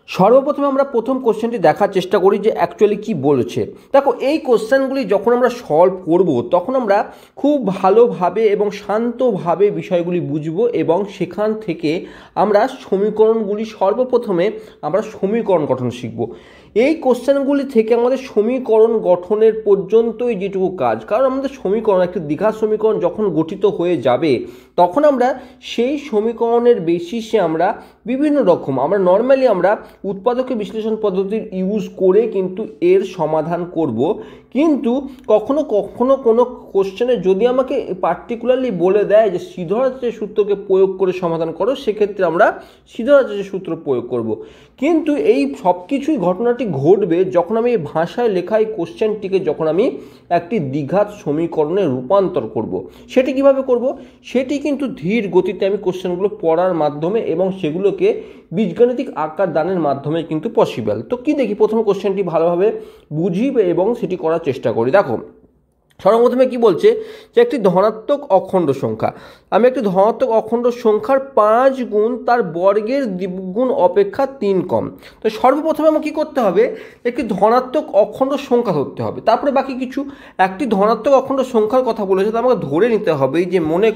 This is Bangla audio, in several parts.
সর্বপ্রথমে আমরা প্রথম কোশ্চেনটি দেখার চেষ্টা করি যে অ্যাকচুয়ালি কি বলেছে। দেখো, এই কোশ্চেনগুলি যখন আমরা সলভ করব তখন আমরা খুব ভালোভাবে এবং শান্তভাবে বিষয়গুলি বুঝব এবং সেখান থেকে আমরা সমীকরণগুলি সর্বপ্রথমে আমরা সমীকরণ গঠন শিখব। এই কোশ্চেনগুলি থেকে আমাদের সমীকরণ গঠনের পর্যন্তই যেটুকু কাজ, কারণ আমাদের সমীকরণ একটি দ্বিঘাত সমীকরণ যখন গঠিত হয়ে যাবে তখন আমরা সেই সমীকরণের বেসিসে আমরা বিভিন্ন রকম আমরা নর্মালি আমরা উৎপাদকে বিশ্লেষণ পদ্ধতির ইউজ করে কিন্তু এর সমাধান করব। কিন্তু কখনো কখনো কোনো কোশ্চেনে যদি আমাকে পার্টিকুলারলি বলে দেয় যে সিধরাচার্যের সূত্রকে প্রয়োগ করে সমাধান করো, সেক্ষেত্রে আমরা সিধরাচার্যের সূত্র প্রয়োগ করব। কিন্তু এই সব কিছুই ঘটনাটি ঘটবে যখন আমি ভাষায় লেখা এই কোশ্চেনটিকে যখন আমি একটি দ্বিঘাত সমীকরণে রূপান্তর করব। সেটি কিভাবে করব? সেটি কিন্তু ধীর গতিতে আমি কোশ্চেনগুলো পড়ার মাধ্যমে এবং সেগুলোকে বীজগাণিতিক আকার দানের মাধ্যমে কিন্তু পসিবল। তো কি দেখি, প্রথমে কোশ্চেনটি ভালোভাবে বুঝি এবং সেটি করার চেষ্টা করি। দেখো, সর্বপ্রথমে কি বলছে যে একটি ধনাত্মক অখণ্ড সংখ্যা, আমি একটি ধনাত্মক অখণ্ড সংখ্যার 5 গুণ তার বর্গের দ্বিগুণ অপেক্ষা 3 কম। তো সর্বপ্রথমে আমাকে কী করতে হবে? একটি ধনাত্মক অখণ্ড সংখ্যা ধরতে হবে, তারপরে বাকি কিছু। একটি ধনাত্মক অখণ্ড সংখ্যার কথা বলেছে, তো আমাকে ধরে নিতে হবে যে মনে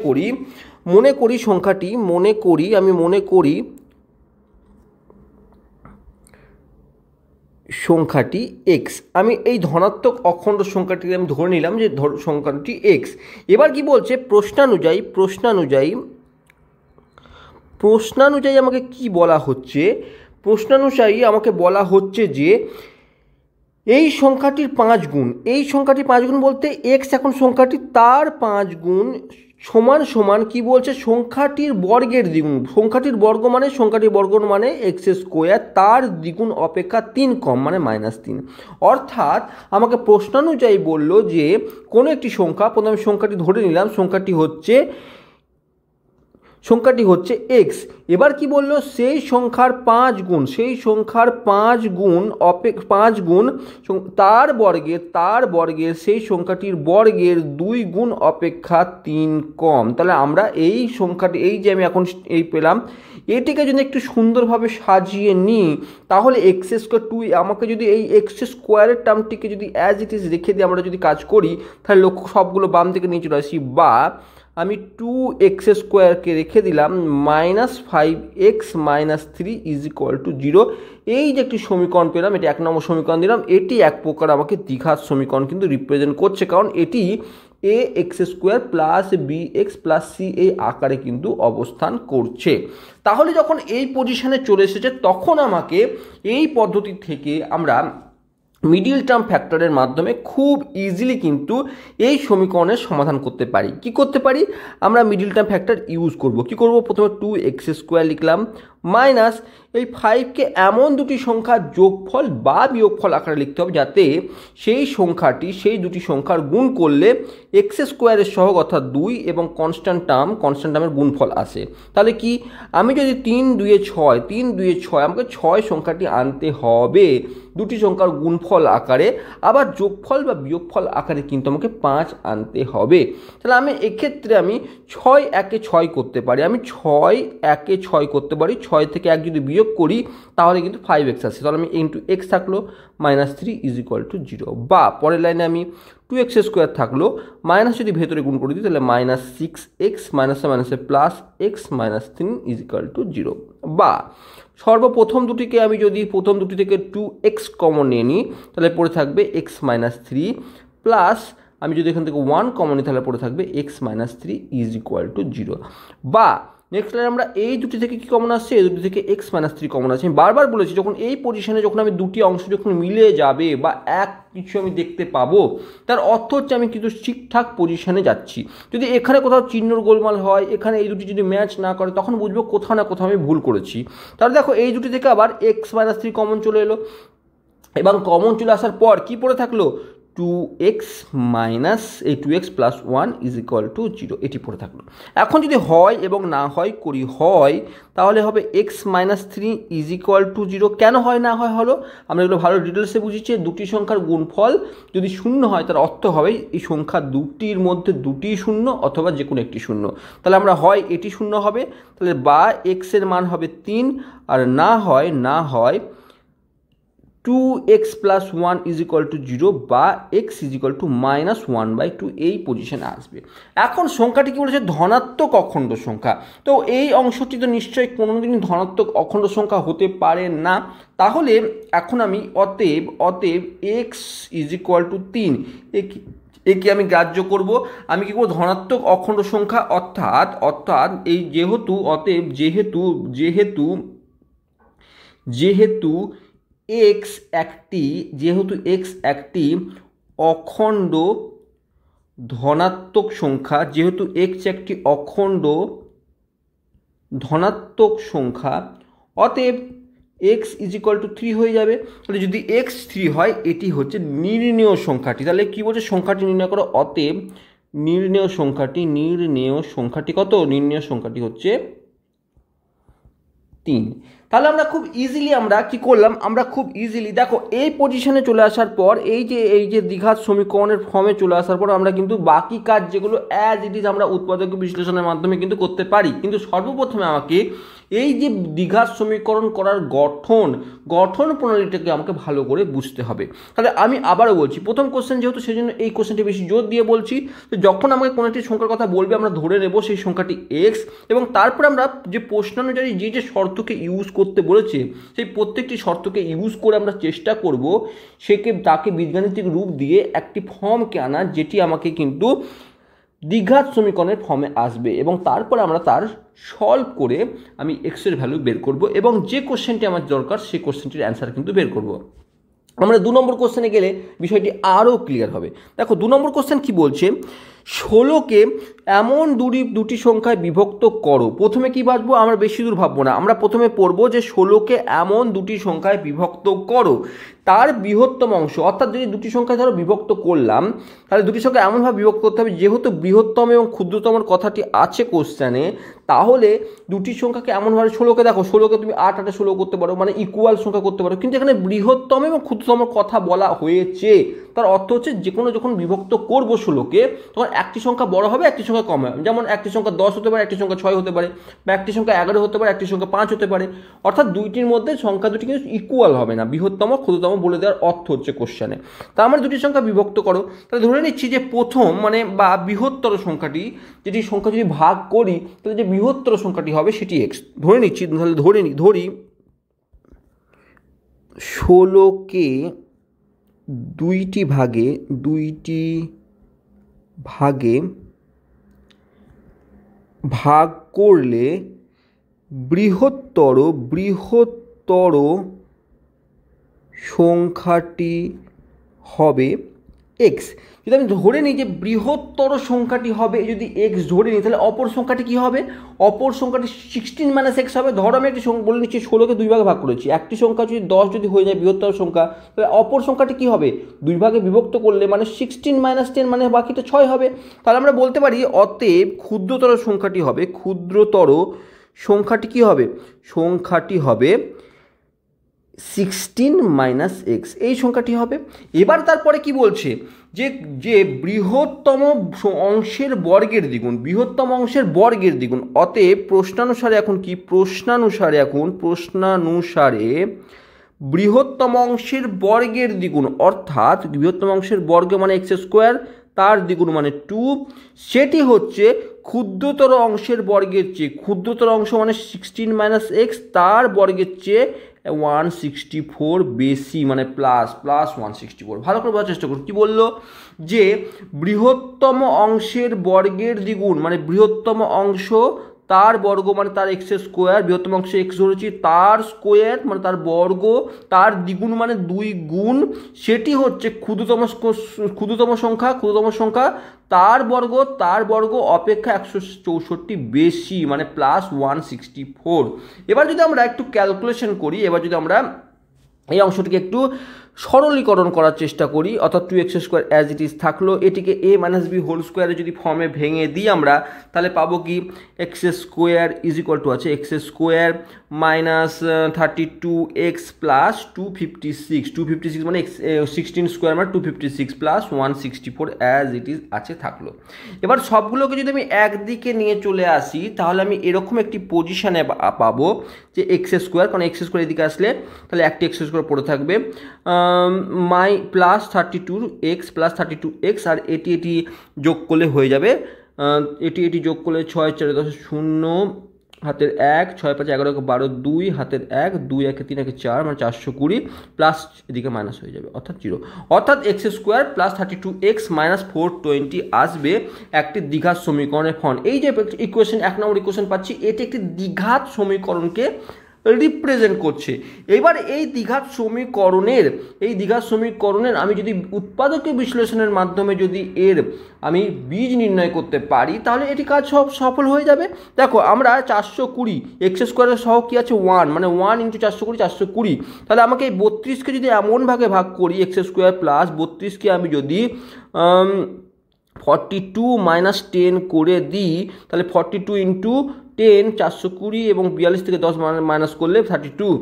করি সংখ্যাটি সংখ্যাটি এক্স। আমি এই ধনাত্মক অখণ্ড সংখ্যাটিকে আমি ধরে নিলাম যে সংখ্যাটি এক্স। এবার কি বলছে? প্রশ্নানুযায়ী আমাকে কি বলা হচ্ছে? প্রশ্নানুযায়ী আমাকে বলা হচ্ছে যে এই সংখ্যাটির 5 গুণ, এই সংখ্যাটি 5 গুণ বলতে এক্স এখন সংখ্যাটি তার 5 গুণ সমান সমান কি বলছে? সংখ্যাটির বর্গের দ্বিগুণ। সংখ্যাটির বর্গ মানে এক্স স্কোয়ার, তার দ্বিগুণ অপেক্ষা 3 কম মানে -3। অর্থাৎ আমাকে প্রশ্নানুযায়ী বলল যে কোনো একটি সংখ্যা, প্রথমে সংখ্যাটি ধরে নিলাম, সংখ্যাটি হচ্ছে এক্স। এবার কি বললো? সেই সংখ্যার 5 গুণ তার বর্গের সেই সংখ্যাটির বর্গের 2 গুণ অপেক্ষা 3 কম। তাহলে আমরা এই সংখ্যাটি, এই যে আমি এখন এই পেলাম, এটিকে যদি একটু সুন্দরভাবে সাজিয়ে নিই তাহলে এক্স স্কোয়ার 2, আমাকে যদি এই এক্স স্কোয়ারের টার্মটিকে যদি অ্যাজ ইট ইজ রেখে দিয়ে আমরা যদি কাজ করি তাহলে লক্ষ্য সবগুলো বাম থেকে নিয়ে চলে আসি, বা আমি 2x স্কোয়ারকে রেখে দিলাম -5x - 3 = 0। এই যে একটি সমীকরণ পেলাম, এটি 1 নম্বর সমীকরণ দিলাম। এটি এক প্রকার আমাকে দ্বিঘাত সমীকরণ কিন্তু রিপ্রেজেন্ট করছে, কারণ এটি ax² + bx + c এই আকারে কিন্তু অবস্থান করছে। তাহলে যখন এই পজিশনে চলে এসেছে তখন আমাকে এই পদ্ধতি থেকে আমরা মিডিল টার্ম ফ্যাক্টরের মাধ্যমে খুব ইজিলি কিন্তু এই সমীকরণের সমাধান করতে পারি। কি করতে পারি? আমরা মিডিল টার্ম ফ্যাক্টর ইউজ করব। কি করব? প্রথমে 2x² লিখলাম মাইনাস এই 5কে এমন দুটি সংখ্যার যোগফল বা বিয়োগফল আকারে লিখতে হবে যাতে সেই দুটি সংখ্যার গুণ করলে x² সহগ অর্থাৎ 2 এবং কনস্ট্যান্ট টার্মের গুণফল আসে। তাহলে কি, আমি যদি 3 2 6 আমাকে 6 সংখ্যাটি আনতে হবে দুটি সংখ্যার গুণফল আকারে, আবার যোগফল বা বিয়োগফল আকারে কিন্তু আমাকে 5 আনতে হবে। তাহলে আমি এক্ষেত্রে 6 1 6 করতে পারি, 6 6 থেকে 1 যদি বিয়োগ করি তাহলে কিন্তু 5x আসে। তাহলে আমি x থাকলো -3 = 0, বা পরের লাইনে আমি 2x² থাকলো মাইনাস যদি ভেতরে গুণ করে দিই তাহলে -6x +x - 3 = 0, বা সর্বপ্রথম দুটিকে আমি যদি প্রথম দুটি থেকে 2x কমন নিয়ে নিই তাহলে পড়ে থাকবে x - 3 প্লাস আমি যদি এখান থেকে 1 কমন নিই তাহলে পড়ে থাকবে x - 3 = 0, বা নেক্সট লাইন আমরা এই দুটি থেকে কি কমন আসছে? এই দুটি থেকে x - 3 কমন আসছে। আমি বারবার বলেছি যখন এই পজিশনে যখন আমি দুটি অংশ যখন মিলে যাবে বা এক কিছু আমি দেখতে পাবো তার অর্থ হচ্ছে আমি কিন্তু ঠিকঠাক পজিশনে যাচ্ছি। যদি এখানে কোথাও চিহ্নর গোলমাল হয়, এখানে এই দুটি যদি ম্যাচ না করে তখন বুঝবো কোথাও না কোথাও আমি ভুল করেছি। তাহলে দেখো এই দুটি থেকে আবার x - 3 কমন চলে এলো, এবং কমন চলে আসার পর কি পড়ে থাকলো? 2x + 1 = 0, এটি পড়ে থাকলো। এখন যদি হয় এবং না হয় করি, হয় তাহলে হবে x - 3 = 0। কেন হয় না হয় হলো আমরা এগুলো ভালো ডিটেলসে বুঝিয়েছি। দুটি সংখ্যার গুণফল যদি শূন্য হয় তার অর্থ হবে এই সংখ্যা দুটির মধ্যে দুটি শূন্য অথবা যে কোনো একটি শূন্য। তাহলে আমরা হয় এটি শূন্য হবে, তাহলে বা x এর মান হবে 3, আর না হয় 2x plus 1 is equal two 0 বা x ইজ ইকুয়াল টু -1/2 এই পজিশনে আসবে। এখন সংখ্যাটি কি বলেছে, ধনাত্মক অখণ্ড সংখ্যা। তো এই অংশটি তো নিশ্চয়ই কোনোদিনই ধনাত্মক অখণ্ড সংখ্যা হতে পারে না। তাহলে এখন আমি অতএব x ইজ ইকুয়াল টু 3 একে আমি গ্রাহ্য করব। আমি কি করব, ধনাত্মক অখণ্ড সংখ্যা অর্থাৎ এই যেহেতু x একটি অখণ্ড ধনাত্মক সংখ্যা, যেহেতু x একটি অখণ্ড ধনাত্মক সংখ্যা, অতএব x ইজ ইকুয়াল টু 3 হয়ে যাবে। তাহলে যদি x 3 হয়, এটি হচ্ছে নির্ণেয় সংখ্যাটি। তাহলে কি বলছে, সংখ্যাটি নির্ণয় করো। অতএব নির্ণেয় সংখ্যাটি কত, নির্ণেয় সংখ্যাটি হচ্ছে 3। তাহলে আমরা খুব ইজিলি দেখো এই পজিশনে চলে আসার পর এই যে দ্বিঘাত সমীকরণের ফর্মে চলে আসার পর আমরা কিন্তু বাকি কাজ যেগুলো অ্যাজ ইট ইজ আমরা উৎপাদক বিশ্লেষণের মাধ্যমে কিন্তু করতে পারি। কিন্তু সর্বপ্রথমে আমাকে এই যে দ্বিঘাত সমীকরণ করার গঠন প্রণালীটাকে আমাকে ভালো করে বুঝতে হবে। তাহলে আমি আবারও বলছি, প্রথম কোশ্চেন যেহেতু, সেই জন্য এই কোশ্চেনটি বেশি জোর দিয়ে বলছি। তো যখন আমাকে কোনো একটি সংখ্যার কথা বলবে, আমরা ধরে নেব সেই সংখ্যাটি x, এবং তারপরে আমরা যে প্রশ্নানুযায়ী যে শর্তকে ইউজ করতে বলেছে, সেই প্রত্যেকটি শর্তকে ইউজ করে আমরা চেষ্টা করব তাকে বীজগাণিতিক রূপ দিয়ে একটি ফর্মকে আনার, যেটি আমাকে কিন্তু দ্বিঘাত সমীকরণের ফর্মে আসবে, এবং তারপর আমরা তার সলভ করে আমি এক্স এর ভ্যালু বের করব, এবং যে কোশ্চেনটি আমার দরকার সেই কোশ্চেনটির অ্যান্সার কিন্তু বের করব। আমরা 2 নম্বর কোশ্চেনে গেলে বিষয়টি আরও ক্লিয়ার হবে। দেখো 2 নম্বর কোশ্চেন কি বলছে, 16কে এমন দুটি সংখ্যায় বিভক্ত করো। প্রথমে কি ভাববো, আমরা বেশি দূর ভাববো না, আমরা প্রথমে পড়বো যে 16কে এমন দুটি সংখ্যায় বিভক্ত করো, তার বৃহত্তম অংশ। অর্থাৎ যদি দুটি সংখ্যায় ধরো বিভক্ত করলাম, তাহলে দুটি সংখ্যা এমনভাবে বিভক্ত করতে হবে, যেহেতু বৃহত্তম এবং ক্ষুদ্রতমর কথাটি আছে কোশ্চেনে, তাহলে দুটি সংখ্যাকে এমনভাবে, 16কে দেখো, 16কে তুমি 8 8 16 করতে পারো, মানে ইকুয়াল সংখ্যা করতে পারো, কিন্তু এখানে বৃহত্তম এবং ক্ষুদ্রতম কথা বলা হয়েছে। তার অর্থ হচ্ছে যখন বিভক্ত করবো 16কে, তখন একটি সংখ্যা বড় হবে, একটি সংখ্যা কম হবে। যেমন একটি সংখ্যা 10 হতে পারে, একটি সংখ্যা 6 হতে পারে, বা একটি সংখ্যা 11 হতে পারে, একটি সংখ্যা 5 হতে পারে। অর্থাৎ দুইটির মধ্যে সংখ্যা দুটি কিন্তু ইকুয়াল হবে না, বৃহত্তম ক্ষুদ্রতম বলে দেওয়ার অর্থ হচ্ছে কোশ্চেনে। তা আমরা দুটি সংখ্যা বিভক্ত করো, তাহলে ধরে নিচ্ছি যে প্রথম বা বৃহত্তর সংখ্যাটি, যেটি সংখ্যা যদি ভাগ করি, তাহলে যে বৃহত্তর সংখ্যাটি হবে সেটি x ধরে নিচ্ছি। তাহলে ধরি 16কে দুইটি ভাগে ভাগ করলে বৃহত্তর সংখ্যাটি হবে x। যদি আমি ধরে নিই যে বৃহত্তর সংখ্যাটি হবে, যদি x ধরে নিই, তাহলে অপর সংখ্যাটি কি হবে, অপর সংখ্যাটি 16 - x হবে। ধরো আমি একটি সংখ্যা বলে নিচ্ছি, 16কে 2 ভাগে ভাগ করেছি, একটি সংখ্যা যদি 10 যদি হয়ে যায় বৃহত্তর সংখ্যা, তাহলে অপর সংখ্যাটি কি হবে, 2 ভাগে বিভক্ত করলে মানে 16 - 10 মানে বাকিটা 6 হবে। তাহলে আমরা বলতে পারি অতএব ক্ষুদ্রতর সংখ্যাটি হবে 16 - x, এই সংখ্যাটি হবে। এবার তারপরে কি বলছে, যে বৃহত্তম অংশের বর্গের দ্বিগুণ, অতএব প্রশ্নানুসারে বৃহত্তম অংশের বর্গের দ্বিগুণ, অর্থাৎ বৃহত্তম অংশের বর্গ মানে x², তার দ্বিগুণ মানে 2, সেটি হচ্ছে ক্ষুদ্রতর অংশের বর্গের চেয়ে, ক্ষুদ্রতর অংশ মানে 16 - x, তার বর্গের চেয়ে 164 বেশি, মানে প্লাস 164। ভালো করে বোঝার চেষ্টা করুন, কি বললো, যে বৃহত্তম অংশের বর্গের দ্বিগুণ মানে বৃহত্তম অংশ তার বর্গ মানে তার x², বৃহত্তম অংশে x ধরেছি, তার স্কোয়ার মানে তার বর্গ, তার দ্বিগুণ মানে 2 গুণ, সেটি হচ্ছে ক্ষুদ্রতম সংখ্যা তার বর্গ অপেক্ষা 164 বেশি, মানে প্লাস 164। এবার যদি আমরা একটু ক্যালকুলেশন করি, এবার যদি আমরা এই অংশটিকে একটু সরলীকরণ করার চেষ্টা করি, অর্থাৎ 2x² অ্যাজ ইট ইজ থাকলো, এটিকে a মাইনাস বি হোল স্কোয়ারে যদি ফর্মে ভেঙে দিই আমরা, তাহলে পাবো কি x² ইজ ইকুয়াল টু আছে x² মাইনাস 32x প্লাস 256 মানে 16² মানে 256 প্লাস 164 অ্যাজ ইট ইজ আছে থাকলো। এবার সবগুলোকে যদি আমি একদিকে নিয়ে চলে আসি, তাহলে আমি এরকম একটি পজিশানে পাবো যে x² কারণ x² এদিকে আসলে তাহলে একটি x² পড়ে থাকবে মাই প্লাস 32x প্লাস 32x, আর এটি যোগ করলে হয়ে যাবে, এটি যোগ করলে 6 4 10 0 হাতের 1 6 5 11 12 2 হাতের 1 2 1 3 1 4 মানে 420 প্লাস এদিকে মাইনাস হয়ে যাবে অর্থাৎ 0, অর্থাৎ x² প্লাস 32x মাইনাস 420 আসবে একটি দ্বিঘাত সমীকরণের ফর্ম। এই যে ইকুয়েশন 1 নম্বর ইকুয়েশন পাচ্ছি, এটি একটি দ্বিঘাত সমীকরণকে রিপ্রেজেন্ট করছে। এবার এই দ্বিঘাত সমীকরণের আমি যদি উৎপাদকীয় বিশ্লেষণের মাধ্যমে যদি এর আমি বীজ নির্ণয় করতে পারি, তাহলে এটি কাজ সফল হয়ে যাবে। দেখো আমরা 420 x² সহ কি আছে 1, মানে 1 × 420 420, তাহলে আমাকে এই 32কে যদি এমন ভাগে ভাগ করি x² প্লাস 32কে আমি যদি 42 মাইনাস 10 করে দিই, তাহলে 42 × 10 420 এবং 42 থেকে 10 মাইনাস করলে 32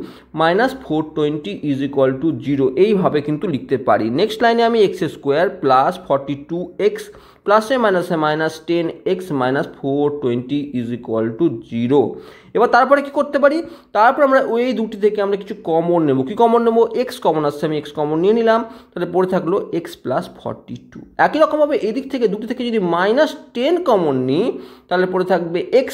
মাইনাস 420 ইজ ইকুয়াল টু 0, এইভাবে কিন্তু লিখতে পারি। নেক্সট লাইনে আমি x² প্লাস 42x প্লাসে মাইনাসে minus 10x minus 420 is equal two 0। এবার তারপরে কি করতে পারি, তারপর আমরা ওই দুটি থেকে আমরা কিছু কমন নেব। কি কমন নেব, x কমন আসছে, আমি x কমন নিয়ে নিলাম, তাহলে পড়ে থাকলো x প্লাস 42। একই রকমভাবে এদিক থেকে দুটি থেকে যদি মাইনাস 10 কমন নিই, তাহলে পড়ে থাকবে x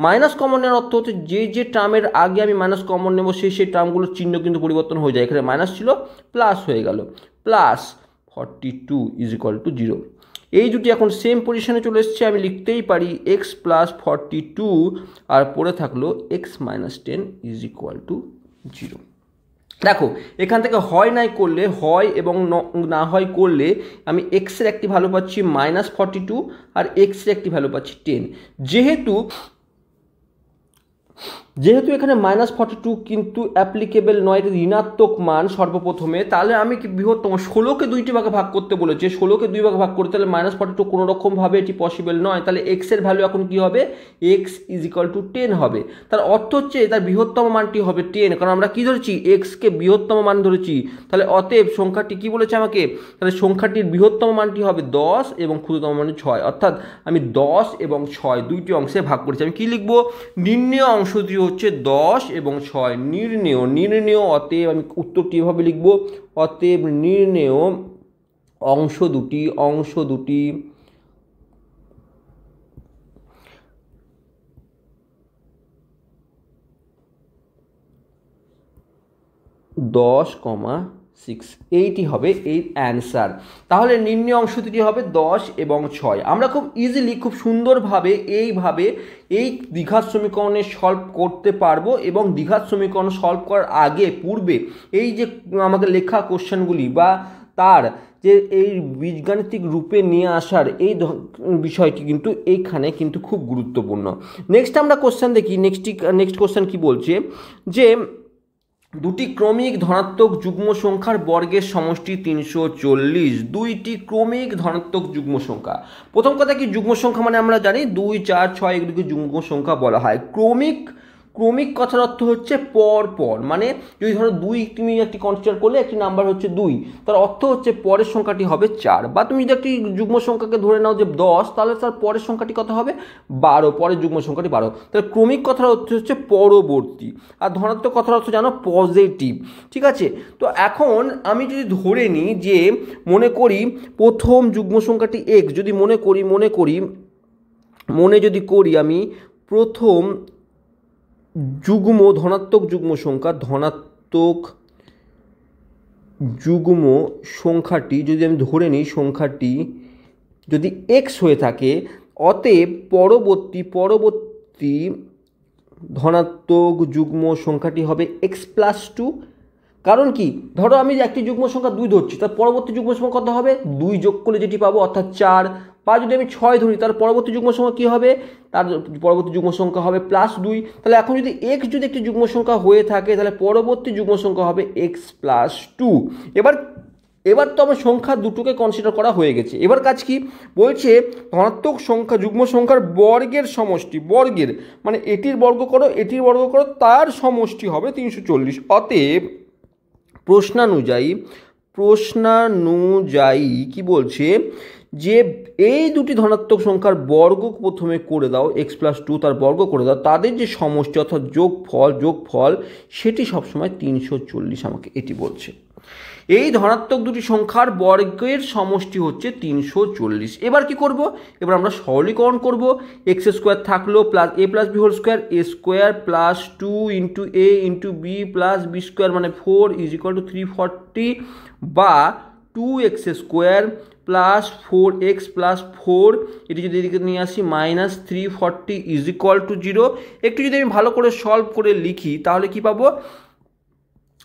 মাইনাস কমন নেওয়ার অর্থ হচ্ছে যে টার্মের আগে আমি মাইনাস কমন নেব সেই টার্মগুলোর চিহ্ন কিন্তু পরিবর্তন হয়ে যায়, এখানে মাইনাস ছিল প্লাস হয়ে গেল, প্লাস 42 ইজ ইকুয়াল টু 0। এই দুটি এখন সেম পজিশনে চলে এসছে, আমি লিখতেই পারি x প্লাস 42 আর পড়ে থাকলো x minus 10 is equal two 0। দেখো এখান থেকে হয় নাই করলে, হয় এবং না হয় করলে আমি x এর একটি ভ্যালু পাচ্ছি -42 আর x এর একটি ভ্যালু পাচ্ছি 10। যেহেতু এখানে -42 কিন্তু অ্যাপ্লিকেবল নয়, এটা ঋণাত্মক মান সর্বপ্রথমে, তাহলে আমি কি বৃহত্তম 16কে দুইটি ভাগে ভাগ করতে বলেছে, 16কে দুই ভাগে ভাগ করতে তাহলে -42 কোনো রকমভাবে এটি পসিবল নয়, তাহলে x এর ভ্যালু এখন কি হবে, x ইজ ইকুয়াল টু 10 হবে। তার অর্থ হচ্ছে তার বৃহত্তম মানটি হবে 10, কারণ আমরা কি ধরেছি, x কে বৃহত্তম মান ধরেছি, তাহলে অতএব সংখ্যাটি কি বলেছে আমাকে, তাহলে সংখ্যাটির বৃহত্তম মানটি হবে 10 এবং ক্ষুদ্রতম মানে 6, অর্থাৎ আমি 10 এবং 6 দুইটি অংশে ভাগ করেছি। আমি কি লিখবো, নির্ণেয় অংশটি হচ্ছে 10 এবং 6, নির্ণেয় অতএব আমি উত্তরটি এভাবে লিখব, অতএব নির্ণেয় অংশ দুটি 10,6, এইটি হবে এই অ্যান্সার। তাহলে নির্ণয় অংশ দুটি হবে 10 এবং 6। আমরা খুব ইজিলি খুব সুন্দরভাবে এইভাবে এই দ্বিঘাত সমীকরণে সলভ করতে পারবো, এবং দ্বিঘাত সমীকরণ সলভ করার আগে পূর্বে এই যে আমাদের লেখা কোশ্চেনগুলি বা তার যে এই বীজগাণিতিক রূপে নিয়ে আসার এই বিষয়টি কিন্তু এইখানে কিন্তু খুব গুরুত্বপূর্ণ। নেক্সট আমরা কোশ্চেন দেখি, নেক্সট কোশ্চেন কি বলছে, যে দুটি ক্রমিক ধনাত্মক যুগ্ম সংখ্যার বর্গের সমষ্টি 340, দুইটি ক্রমিক ধনাত্মক যুগ্ম সংখ্যা। প্রথম কথা কি, যুগ্ম সংখ্যা মানে আমরা জানি 2 4 6 এগুলিকে যুগ্ম সংখ্যা বলা হয়। ক্রমিক কথার অর্থ হচ্ছে পর, মানে যদি ধরো 2 তুমি একটি কনসিডার করলে একটি নাম্বার হচ্ছে 2, তার অর্থ হচ্ছে পরের সংখ্যাটি হবে 4, বা তুমি যদি একটি যুগ্ম সংখ্যাকে ধরে নাও যে 10, তাহলে তার পরের সংখ্যাটি কত হবে 12, পরের যুগ্ম সংখ্যাটি 12। তাহলে ক্রমিক কথার অর্থ হচ্ছে পরবর্তী, আর ধনাত্মক কথার অর্থ জানো পজিটিভ, ঠিক আছে। তো এখন আমি যদি ধরে নিই যে মনে করি প্রথম যুগ্ম সংখ্যাটি x, যদি মনে করি আমি প্রথম ধনাত্মক যুগ্ম সংখ্যাটি যদি আমি ধরে নিই, সংখ্যাটি যদি x হয়ে থাকে, অতএব পরবর্তী ধনাত্মক যুগ্ম সংখ্যাটি হবে x প্লাস 2। কারণ কি, ধরো আমি একটি যুগ্ম সংখ্যা 2 ধরছি, তার পরবর্তী যুগ্ম সংখ্যা কত হবে, 2 যোগ করলে যেটি পাবো অর্থাৎ 4, বা যদি আমি 6 ধরি তার পরবর্তী যুগ্ম সংখ্যা কী হবে, তার পরবর্তী যুগ্ম সংখ্যা হবে +2। তাহলে এখন যদি x যদি একটি যুগ্ম সংখ্যা হয়ে থাকে তাহলে পরবর্তী যুগ্ম সংখ্যা হবে x+2। এবার তো আমার সংখ্যা দুটোকে কনসিডার করা হয়ে গেছে। এবার কাজ কি বলছে, ধনাত্মক সংখ্যা যুগ্ম সংখ্যার বর্গের সমষ্টি, বর্গের মানে এটির বর্গ করো এটির বর্গ করো তার সমষ্টি হবে 340। অতএব প্রশ্নানুযায়ী কি বলছে যে এই দুটি ধনাত্মক সংখ্যার বর্গ প্রথমে করে দাও, x+2 তার বর্গ করে দাও, তাদের যে সমষ্টি অর্থাৎ যোগফল সেটি সবসময় 340 আমাকে এটি বলছে। এই ধনাত্মক দুটি সংখ্যার বর্গের সমষ্টি হচ্ছে 340। এবার কি করব, এবার আমরা সরলীকরণ করব। x² থাকলো plus a plus b whole square, a square plus 2 into a into b plus b square মানে 4 ইজ ইকুয়াল টু 340 বা 2x square plus 4x plus 4 এটি যদি এদিকে নিয়ে আসি মাইনাস 340 ইজ ইকুয়াল টু 0। একটু যদি আমি ভালো করে সলভ করে লিখি তাহলে কি পাবো,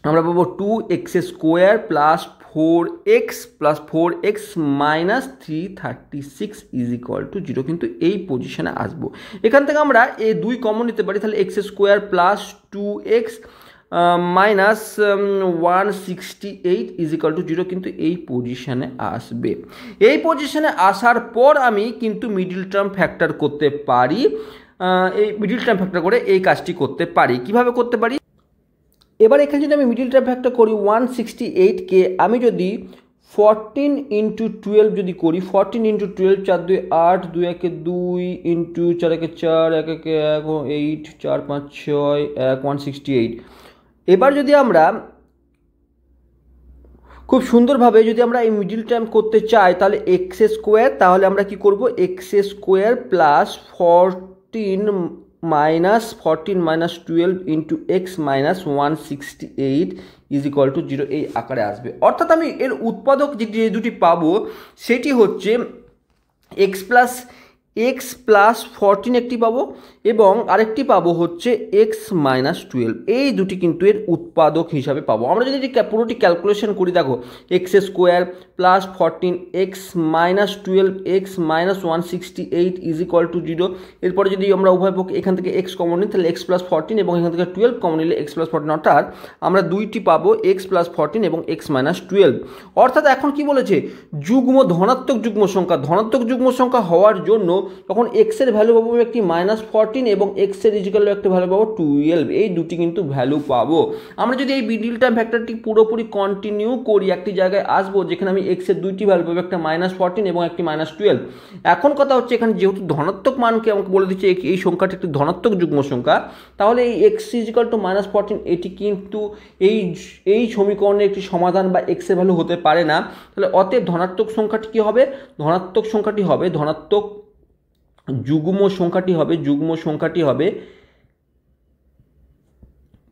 আমরা পাবো 2x square plus 4x minus 336 is equal two 0। কিন্তু এই পজিশনে আসবো, এখান থেকে আমরা এই 2 কমন নিতে পারি, তাহলে x square plus 2x minus 168 is equal two 0 কিন্তু এই পজিশনে আসবে। এই পজিশনে আসার পর আমি কিন্তু মিডিল টার্ম ফ্যাক্টর করতে পারি, এই মিডিল টার্ম ফ্যাক্টর করে এই কাজটি করতে পারি। কিভাবে করতে পারি, এবার এখানে যদি আমি মিডিল টার্ম ফ্যাক্টর করি 168কে আমি যদি 14 ইন্টু 12 যদি করি, 14 ইন্টু 12 4 2 8 2 1 2 ইন্টু 4 1 4 1 1 8 4 5 6 1 168। এবার যদি আমরা খুব সুন্দরভাবে যদি আমরা এই মিডিল টার্ম করতে চাই তাহলে এক্স স্কোয়ার, তাহলে আমরা কি করব x square plus 14 minus 12 into x minus 168 is equal two 0 এই আকারে আসবে। অর্থাৎ আমি এর উৎপাদক যে দুটি পাবো সেটি হচ্ছে এক্স প্লাস 14 একটি পাবো এবং আরেকটি পাবো হচ্ছে এক্স মাইনাস 12, এই দুটি কিন্তু এর উৎপাদক হিসাবে পাবো। আমরা যদি পুরোটি ক্যালকুলেশন করি, দেখো x square plus 14 x minus 12 x minus 168 is equal two 0। এরপরে যদি আমরা উভয় পক্ষে এখান থেকে এক্স কমন নিই তাহলে এক্স প্লাস 14 এবং এখান থেকে 12 কমন নিলে এক্স প্লাস 14, অর্থাৎ আমরা দুইটি পাবো এক্স প্লাস 14 এবং এক্স মাইনাস 12। অর্থাৎ এখন কি বলেছে, ধনাত্মক যুগ্ম সংখ্যা হওয়ার জন্য তখন এক্স এর ভ্যালু পাবো একটি মাইনাস 14 এবং এক্স এর ইজিক্যাল একটা ভ্যালু পাবো 12, এই দুটি কিন্তু ভ্যালু পাবো। আমরা যদি এই মিডল টার্ম ফ্যাক্টরটি পুরোপুরি কন্টিনিউ করি একটি জায়গায় আসবো যেখানে আমি এক্স এর দুইটি ভ্যালু পাবো, একটা মাইনাস 14 এবং একটি মাইনাস 12। এখন কথা হচ্ছে এখানে যেহেতু ধনাত্মক মানকে আমাকে বলে দিচ্ছে এই সংখ্যাটি একটি ধনাত্মক যুগ্ম সংখ্যা, তাহলে এই এক্স ইজিক্যাল টু মাইনাস 14 এটি কিন্তু এই সমীকরণের একটি সমাধান বা এক্স এর ভ্যালু হতে পারে না। তাহলে অতএব ধনাত্মক সংখ্যাটি কি হবে, ধনাত্মক যুগ্ম সংখ্যাটি হবে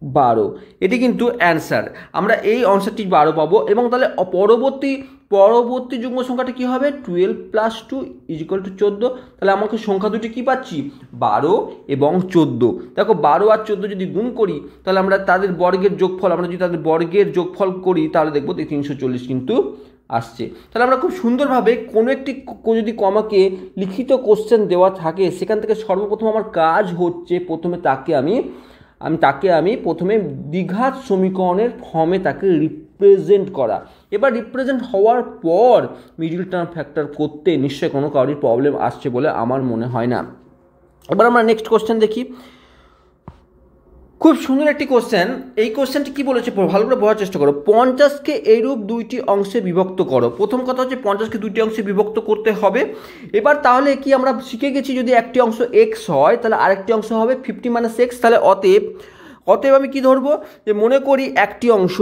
12। এটি কিন্তু অ্যান্সার, আমরা এই অ্যান্সারটি 12 পাবো। এবং তাহলে পরবর্তী যুগ্ম সংখ্যাটি কি হবে 12 প্লাস 2 ইজ ইকুয়াল টু 14। তাহলে আমাকে সংখ্যা দুটি কি পাচ্ছি 12 এবং 14। দেখো 12 আর 14 যদি গুণ করি তাহলে আমরা তাদের বর্গের যোগফল করি তাহলে দেখবো 340 কিন্তু আসছে। তাহলে আমরা খুব সুন্দরভাবে কোনো একটি যদি আমাকে লিখিত কোশ্চেন দেওয়া থাকে সেখান থেকে সর্বপ্রথম আমার কাজ হচ্ছে প্রথমে তাকে আমি প্রথমে দ্বিঘাত সমীকরণের ফর্মে তাকে রিপ্রেজেন্ট করা। এবার রিপ্রেজেন্ট হওয়ার পর মিডল টার্ম ফ্যাক্টর করতে নিশ্চয়ই কোনো কারোর প্রবলেম আসছে বলে আমার মনে হয় না। এবার আমরা নেক্সট কোশ্চেন দেখি, খুব সুন্দর একটি কোশ্চেন। এই কোশ্চেনটি কি বলেছে ভালো করে বোঝার চেষ্টা করো। 50কে এইরূপ দুইটি অংশে বিভক্ত করো। প্রথম কথা হচ্ছে 50কে দুইটি অংশে বিভক্ত করতে হবে। এবার তাহলে কি আমরা শিখে গেছি যদি একটি অংশ x হয় তাহলে আরেকটি অংশ হবে 50 মাইনাস x। তাহলে অতএব আমি কি ধরবো যে মনে করি একটি অংশ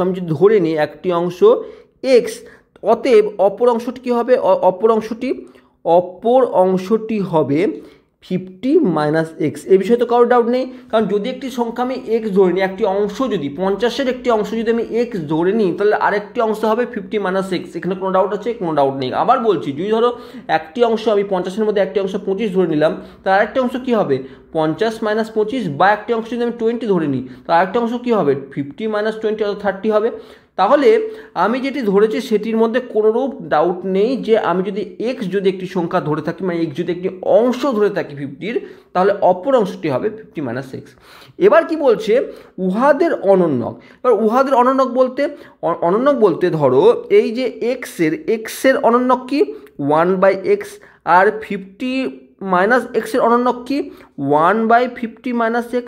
আমি যদি ধরে নিই একটি অংশ x, অতএব অপর অংশটি কি হবে, অপর অংশটি হবে 50 মাইনাস এক্স। এই বিষয়ে তো কারোর ডাউট নেই, কারণ যদি একটি সংখ্যা আমি এক্স ধরে নিই, একটি অংশ যদি 50-এর একটি অংশ যদি আমি এক্স ধরে নিই তাহলে আরেকটি অংশ হবে 50 মাইনাস এক্স। এখানে কোনো ডাউট আছে? কোনো ডাউট নেই। আবার বলছি, যদি ধরো একটি অংশ আমি 50-এর মধ্যে একটি অংশ 25 ধরে নিলাম, তার আরেকটি অংশ কী হবে 50 মাইনাস 25, বা একটি অংশ যদি আমি 20 ধরে নিই তার আরেকটি অংশ কী হবে 50 মাইনাস 20 অর্থাৎ 30 হবে। তাহলে আমি যেটি ধরেছি সেটির মধ্যে কোনোরূপ ডাউট নেই যে আমি যদি এক্স যদি একটি সংখ্যা ধরে থাকি, মানে এক্স যদি একটি অংশ ধরে থাকি 50-র, তাহলে অপর অংশটি হবে 50 - x। এবার কি বলছে, উহাদের অনন্যক। এবার উহাদের অনন্যক বলতে ধরো এই যে এক্সের অনন্যক কি 1/x, আর 50 - x এর অনন্যক কি 1/50 - x।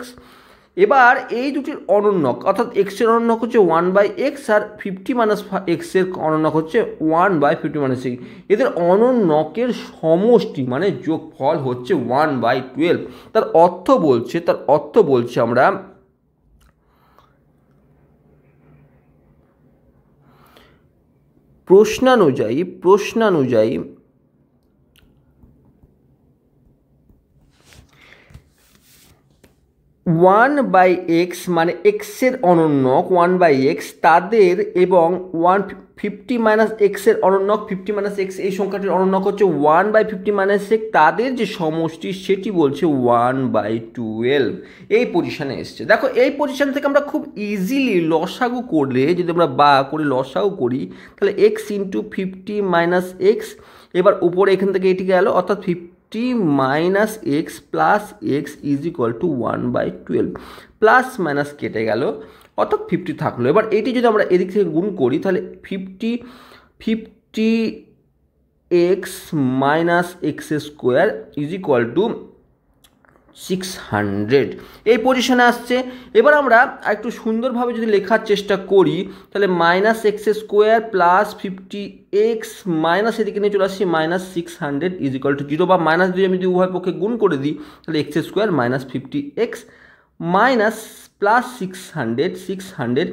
এবার এই দুটির অনন্যক অর্থাৎ এক্সের অনন্যক হচ্ছে 1/x আর 50 - x এর অনন্যক হচ্ছে 1/50 - x। এদের অনন্যকের সমষ্টি মানে যোগফল হচ্ছে 1/12। তার অর্থ বলছে আমরা প্রশ্নানুযায়ী 1/x মানে এক্সের অনন্যক 1/x তাদের, এবং 50 - x এর অনন্যক 50 - x এই সংখ্যাটির অনন্যক হচ্ছে 1/50 - x, তাদের যে সমষ্টি সেটি বলছে 1/12। এই পজিশনে এসছে। দেখো এই পজিশন থেকে আমরা খুব ইজিলি লসাগু করলে, যদি আমরা করে লসাগু করি, তাহলে x × 50 - x, এবার উপরে এখান থেকে এটি গেল, অর্থাৎ 50 - x plus x is equal two 1/12, plus minus কেটে গেল, অর্থাৎ 50 থাকলো। এবার এটি যদি আমরা এদিক থেকে গুণ করি, তাহলে 50x - x² is equal two 600। এই পজিশনে আসছে। এবার আমরা একটু সুন্দরভাবে যদি লেখার চেষ্টা করি, তাহলে -x² প্লাস 50x মাইনাস এদিকে নিয়ে চলে আসছি -600 ইজ ইকুয়াল টু 0, বা মাইনাস দিয়ে আমি যদি উভয় পক্ষে গুণ করে দিই, তাহলে x² - 50x মাইনাস প্লাস 600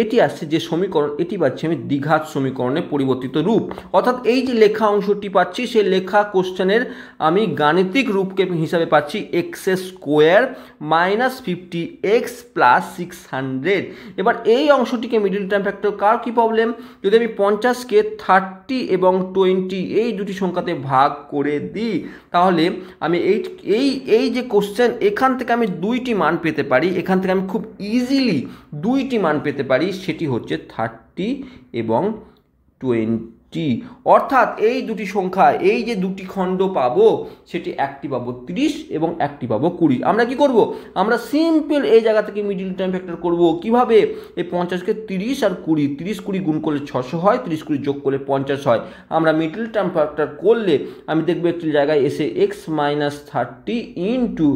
এটি আসছে যে সমীকরণ, এটি পাচ্ছি আমি দ্বিঘাত সমীকরণের পরিবর্তিত রূপ। অর্থাৎ এই যে লেখা অংশটি পাচ্ছি, সেই লেখা কোশ্চেনের আমি গাণিতিক রূপকে হিসাবে পাচ্ছি x² - 50x প্লাস 600। এবার এই অংশটিকে মিডল টার্ম ফ্যাক্টর কার কি প্রবলেম, যদি আমি 50কে 30 এবং 20 এই দুটি সংখ্যাতে ভাগ করে দিই, তাহলে আমি এই যে কোশ্চেন, এখান থেকে আমি দুইটি মান পেতে পারি, এখান থেকে আমি খুব ইজিলি দুইটি মান পেতে পারি, সেটি হচ্ছে 30 এবং 20। অর্থাৎ এই দুটি সংখ্যা, এই যে দুটি খণ্ড পাবো, সেটি একটি পাবো 30 এবং একটি পাবো 20। আমরা কি করব, আমরা সিম্পল এই জায়গা থেকে মিডল টার্ম ফ্যাক্টর করব। কিভাবে, এই 50কে 30 আর 20, 30-20 গুণ করলে 600 হয়, 30-20 যোগ করলে 50 হয়। আমরা মিডল টার্ম ফ্যাক্টর করলে আমি দেখবো একটি জায়গায় এসে x - 30 into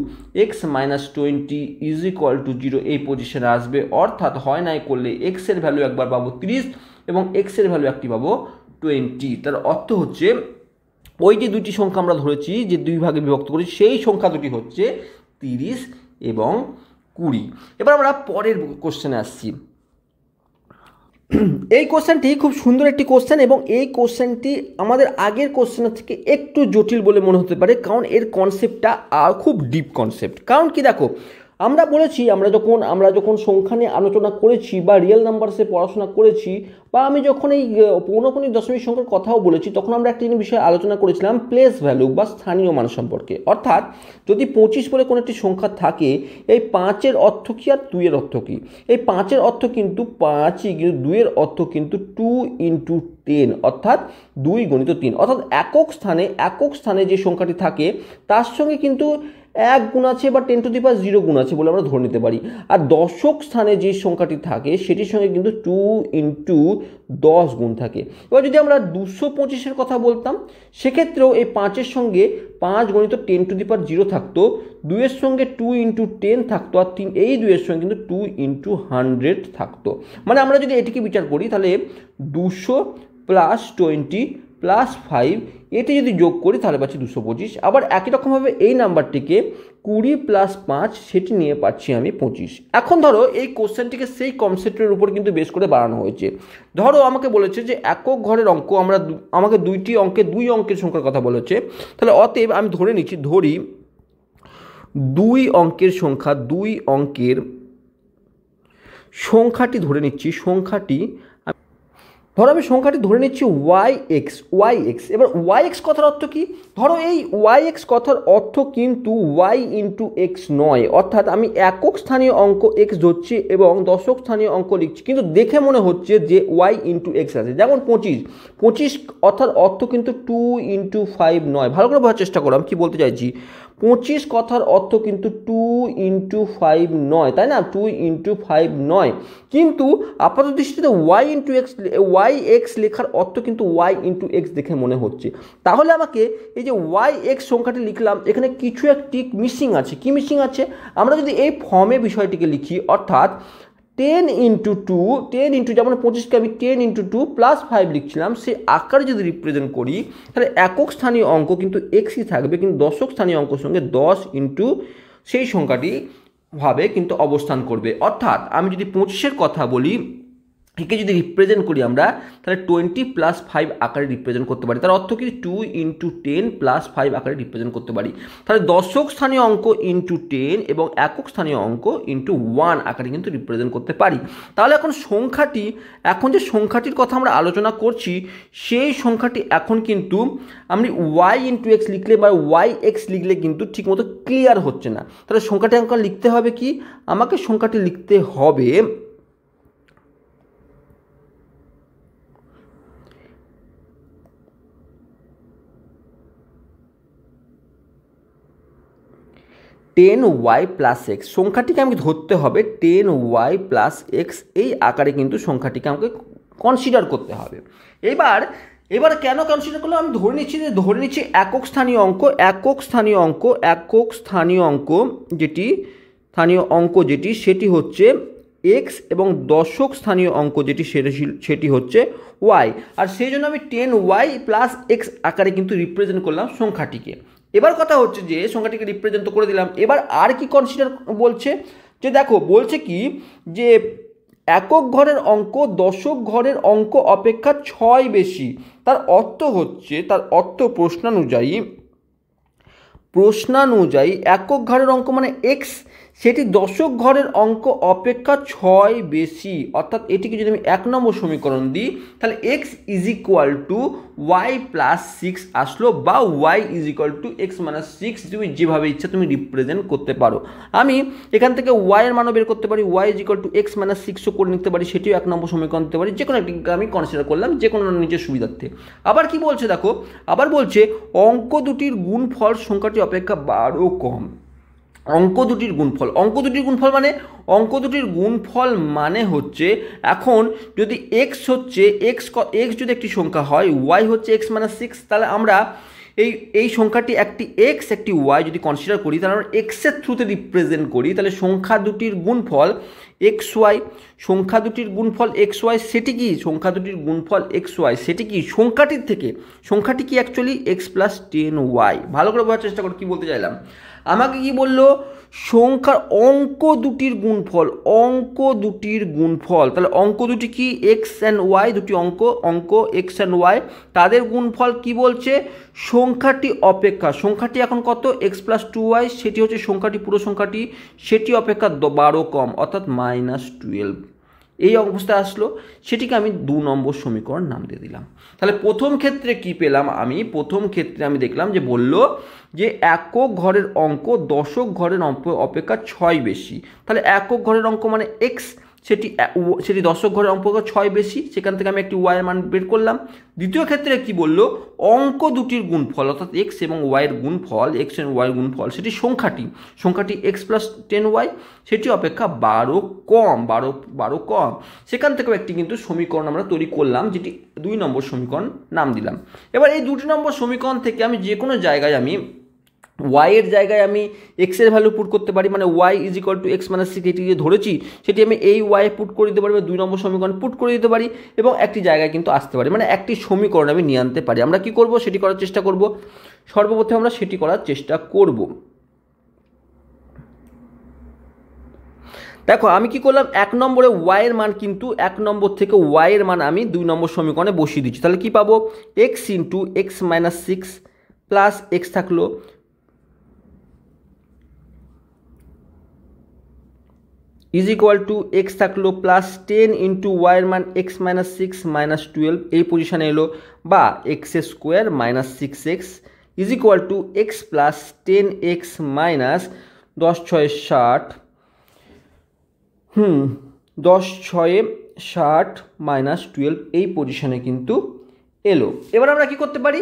x - 20 is equal two 0 এই পজিশনে আসবে। অর্থাৎ হয় নাই করলে x এর ভ্যালু একবার পাবো 30 এবং x এর ভ্যালু একটি পাবো 20। তার অর্থ হচ্ছে ওই যে দুটি সংখ্যা আমরা ধরেছি, যে দুই ভাগে বিভক্ত করেছি, সেই সংখ্যা দুটি হচ্ছে 30 এবং 20। এবার আমরা পরের কোশ্চেনে আসছি। এই কোশ্চেনটি খুব সুন্দর একটি কোশ্চেন, এবং এই কোশ্চেনটি আমাদের আগের কোশ্চেনের থেকে একটু জটিল বলে মনে হতে পারে, কারণ এর কনসেপ্টটা খুব ডিপ কনসেপ্ট। কারণ কি, দেখো আমরা বলেছি, আমরা যখন সংখ্যা নিয়ে আলোচনা করেছি বা রিয়েল নাম্বারসে পড়াশোনা করেছি, বা আমি যখন এই পৌনঃপুনিক দশমিক সংখ্যার কথাও বলেছি, তখন আমরা একটা বিষয়ে আলোচনা করেছিলাম প্লেস ভ্যালু বা স্থানীয় মান সম্পর্কে। অর্থাৎ যদি 25 বলে কোনো একটি সংখ্যা থাকে, এই 5-এর অর্থ কী আর 2-এর অর্থ কী? এই 5-এর অর্থ কিন্তু 5ই, কিন্তু 2-এর অর্থ কিন্তু 2 × 10, অর্থাৎ 2 × 3। অর্থাৎ একক স্থানে যে সংখ্যাটি থাকে তার সঙ্গে কিন্তু 1 গুণ আছে বা 10⁻0 গুণ আছে বলে আমরা ধরে নিতে পারি। আর দশক স্থানে যে সংখ্যাটি থাকে সেটির সঙ্গে কিন্তু 2 × 10 গুণ থাকে। এবার যদি আমরা 225-এর কথা বলতাম, সেক্ষেত্রেও এই 5-এর সঙ্গে 5 × 10⁻0 থাকতো, 2-এর সঙ্গে 2 × 10 থাকতো, আর এই 2-এর সঙ্গে কিন্তু 2 × 100 থাকতো। মানে আমরা যদি এটিকে বিচার করি, তাহলে 200 প্লাস 20 প্লাস 5 এটি যদি যোগ করি, তাহলে পাচ্ছি 225। আবার একই রকমভাবে এই নাম্বারটিকে 20 প্লাস 5 সেটি নিয়ে পাচ্ছি আমি 25। এখন ধরো এই কোশ্চেনটিকে সেই কনসেপ্টের উপর কিন্তু বেশ করে বাড়ানো হয়েছে। ধরো আমাকে বলেছে যে একক ঘরের অঙ্ক, আমাকে দুই অঙ্কের সংখ্যার কথা বলেছে। তাহলে অতএব আমি ধরি 2 অঙ্কের সংখ্যাটি ধরে নিচ্ছি। সংখ্যাটি ধরো আমি সংখ্যাটি ধরে নিচ্ছি ওয়াই এক্স। এবার ওয়াই এক্স কথার অর্থ কি? ধরো এই ওয়াই এক্স কথার অর্থ কিন্তু ওয়াই ইন্টু এক্স নয়, অর্থাৎ আমি একক স্থানীয় অঙ্ক এক্স ধরছি এবং দশক স্থানীয় অঙ্ক লিখছি, কিন্তু দেখে মনে হচ্ছে যে ওয়াই ইন্টু এক্স আছে। যেমন 25 অর্থাৎ অর্থ কিন্তু 2 ইন্টু 5 নয়। ভালো করে বোঝার চেষ্টা করো আমি কি বলতে চাইছি। 25 কথার অর্থ কিন্তু 2 ইন্টু 5 নয়, তাই না? 2 ইন্টু 5 নয়, কিন্তু আপাত দৃষ্টিতে ওয়াই এক্স লেখার অর্থ কিন্তু ওয়াই ইন্টু এক্স দেখে মনে হচ্ছে। তাহলে আমাকে এই যে ওয়াই এক্স সংখ্যাটি লিখলাম, এখানে কিছু একটি মিসিং আছে। কি মিসিং আছে? আমরা যদি এই ফর্মে বিষয়টিকে লিখি, অর্থাৎ 10 ইন্টু 2, যেমন 25কে আমি 10 ইন্টু 2 প্লাস 5 লিখছিলাম, সে আকারে যদি রিপ্রেজেন্ট করি তাহলে একক স্থানীয় অঙ্ক কিন্তু এক্সই থাকবে, কিন্তু দশক স্থানীয় অঙ্কের সঙ্গে 10 ইন্টু সেই সংখ্যাটি ভাবে কিন্তু অবস্থান করবে। অর্থাৎ আমি যদি 25-এর কথা বলি, একে যদি রিপ্রেজেন্ট করি আমরা, তাহলে 20 প্লাস 5 আকারে রিপ্রেজেন্ট করতে পারি। তার অর্থ কি 2 ইন্টু 10 প্লাস 5 আকারে রিপ্রেজেন্ট করতে পারি। তাহলে দশক স্থানীয় অঙ্ক ইন্টু 10 এবং একক স্থানীয় অঙ্ক ইন্টু 1 আকারে কিন্তু রিপ্রেজেন্ট করতে পারি। তাহলে এখন যে সংখ্যাটির কথা আমরা আলোচনা করছি, সেই সংখ্যাটি এখন কিন্তু আমি ওয়াই ইন্টু এক্স লিখলে বা ওয়াই এক্স লিখলে কিন্তু ঠিকমতো ক্লিয়ার হচ্ছে না। তাহলে সংখ্যাটি আমাকে লিখতে হবে কি? আমাকে সংখ্যাটি লিখতে হবে 10y প্লাস এক্স। সংখ্যাটিকে আমাকে ধরতে হবে 10y প্লাস এক্স, এই আকারে কিন্তু সংখ্যাটিকে আমাকে কনসিডার করতে হবে। এবার কেন কনসিডার করলে আমি ধরে নিচ্ছি একক স্থানীয় অঙ্ক যেটি সেটি হচ্ছে এক্স এবং দশক স্থানীয় অঙ্ক যেটি সেটি হচ্ছে ওয়াই। আর সেই জন্য আমি 10y প্লাস এক্স আকারে কিন্তু রিপ্রেজেন্ট করলাম সংখ্যাটিকে। এবার কথা হচ্ছে যে সংখ্যাটিকে রিপ্রেজেন্ট তো করে দিলাম, এবার আর কি কনসিডার বলছে, যে দেখো বলছে কি যে একক ঘরের অঙ্ক দশক ঘরের অঙ্ক অপেক্ষা 6 বেশি। তার অর্থ প্রশ্নানুযায়ী একক ঘরের অঙ্ক মানে এক্স, সেটি দশক ঘরের অঙ্ক অপেক্ষা 6 বেশি। অর্থাৎ এটিকে যদি আমি 1 নম্বর সমীকরণ দিই, তাহলে x is equal to y plus 6 আসলো, বা y is equal to x minus 6, তুমি যেভাবে ইচ্ছা তুমি রিপ্রেজেন্ট করতে পারো। আমি এখান থেকে ওয়াইয়ের মানও বের করতে পারি, Y is equal to x minus 6ও করে নিতে পারি, সেটিও 1 নম্বর সমীকরণ দিতে পারি। যে কোনো একটিকে আমি কনসিডার করলাম, যে কোনো নিজের সুবিধার্থে। আবার কি বলছে দেখো, আবার বলছে অঙ্ক দুটির গুণফল সংখ্যাটি অপেক্ষা 12 কম। অঙ্ক দুটির গুণফল মানে হচ্ছে, এখন যদি এক্স যদি একটি সংখ্যা হয়, ওয়াই হচ্ছে এক্স মাইনাস 6, তাহলে আমরা এই সংখ্যাটি একটি এক্স একটি ওয়াই যদি কনসিডার করি, তাহলে আমরা এক্সের থ্রুতে রিপ্রেজেন্ট করি, তাহলে সংখ্যা দুটির গুণফল এক্স ওয়াই। সেটি কি সংখ্যাটি কি অ্যাকচুয়ালি এক্স প্লাস 10y। ভালো করে বোঝার চেষ্টা করো কি বলতে চাইলাম। আমাকে কি বললো, অঙ্ক দুটির গুণফল, তাহলে অঙ্ক দুটি কি এক্স অ্যান্ড ওয়াই, দুটি অঙ্ক এক্স অ্যান্ড ওয়াই, তাদের গুণফল কি বলছে, সংখ্যাটি এখন কত, এক্স প্লাস 2y, সেটি হচ্ছে পুরো সংখ্যাটি, সেটি অপেক্ষা 12 কম, অর্থাৎ -12। এই অবস্থায় আসলো, সেটিকে আমি 2 নম্বর সমীকরণ নাম দিয়ে দিলাম। তাহলে প্রথম ক্ষেত্রে কি পেলাম আমি, আমি দেখলাম যে বলল যে একক ঘরের অঙ্ক দশক ঘরের অঙ্ক অপেক্ষা 6 বেশি। তাহলে একক ঘরের অঙ্ক মানে এক্স, সেটি দশক ঘরের অঙ্ক 6 বেশি, সেখান থেকে আমি একটি ওয়াইয়ের মান বের করলাম। দ্বিতীয় ক্ষেত্রে কি বললো, অঙ্ক দুটির গুণফল অর্থাৎ এক্স এবং ওয়াইয়ের গুণফল, সেটি সংখ্যাটি এক্স প্লাস 10y, সেটি অপেক্ষা 12 কম। সেখান থেকেও একটি কিন্তু সমীকরণ আমরা তৈরি করলাম, যেটি 2 নম্বর সমীকরণ নাম দিলাম। এবার এই 2 নম্বর সমীকরণ থেকে আমি যে কোনো জায়গায় আমি ওয়াইয়ের জায়গায় আমি এক্সের ভ্যালু পুট করতে পারি, মানে y is equal to x minus 6, এটি যে ধরেছি সেটি আমি এই ওয়াই পুট করে দিতে পারি, বা 2 নম্বর সমীকরণ পুট করে দিতে পারি, এবং একটি জায়গায় কিন্তু আসতে পারি, মানে একটি সমীকরণ আমি নিয়ে আনতে পারি। আমরা কি করব, সেটি করার চেষ্টা করব। সর্বপ্রথমে আমরা সেটি করার চেষ্টা করব। দেখো আমি কি করলাম, 1 নম্বরে ওয়াইয়ের মান কিন্তু 1 নম্বর থেকে ওয়াইয়ের মান আমি 2 নম্বর সমীকরণে বসিয়ে দিচ্ছি। তাহলে কি পাবো, x into x minus 6 plus x থাকলো ইজ ইকুয়াল টু এক্স থাকলো প্লাস 10 ইন্টু ওয়াইয়ের মান এক্স মাইনাস 6 মাইনাস 12 এই পজিশানে এলো, বা x square minus 6x is equal to x plus 10x minus 10 6 60 10 6 60 minus 12 এই পজিশানে কিন্তু এলো। এবার আমরা কি করতে পারি,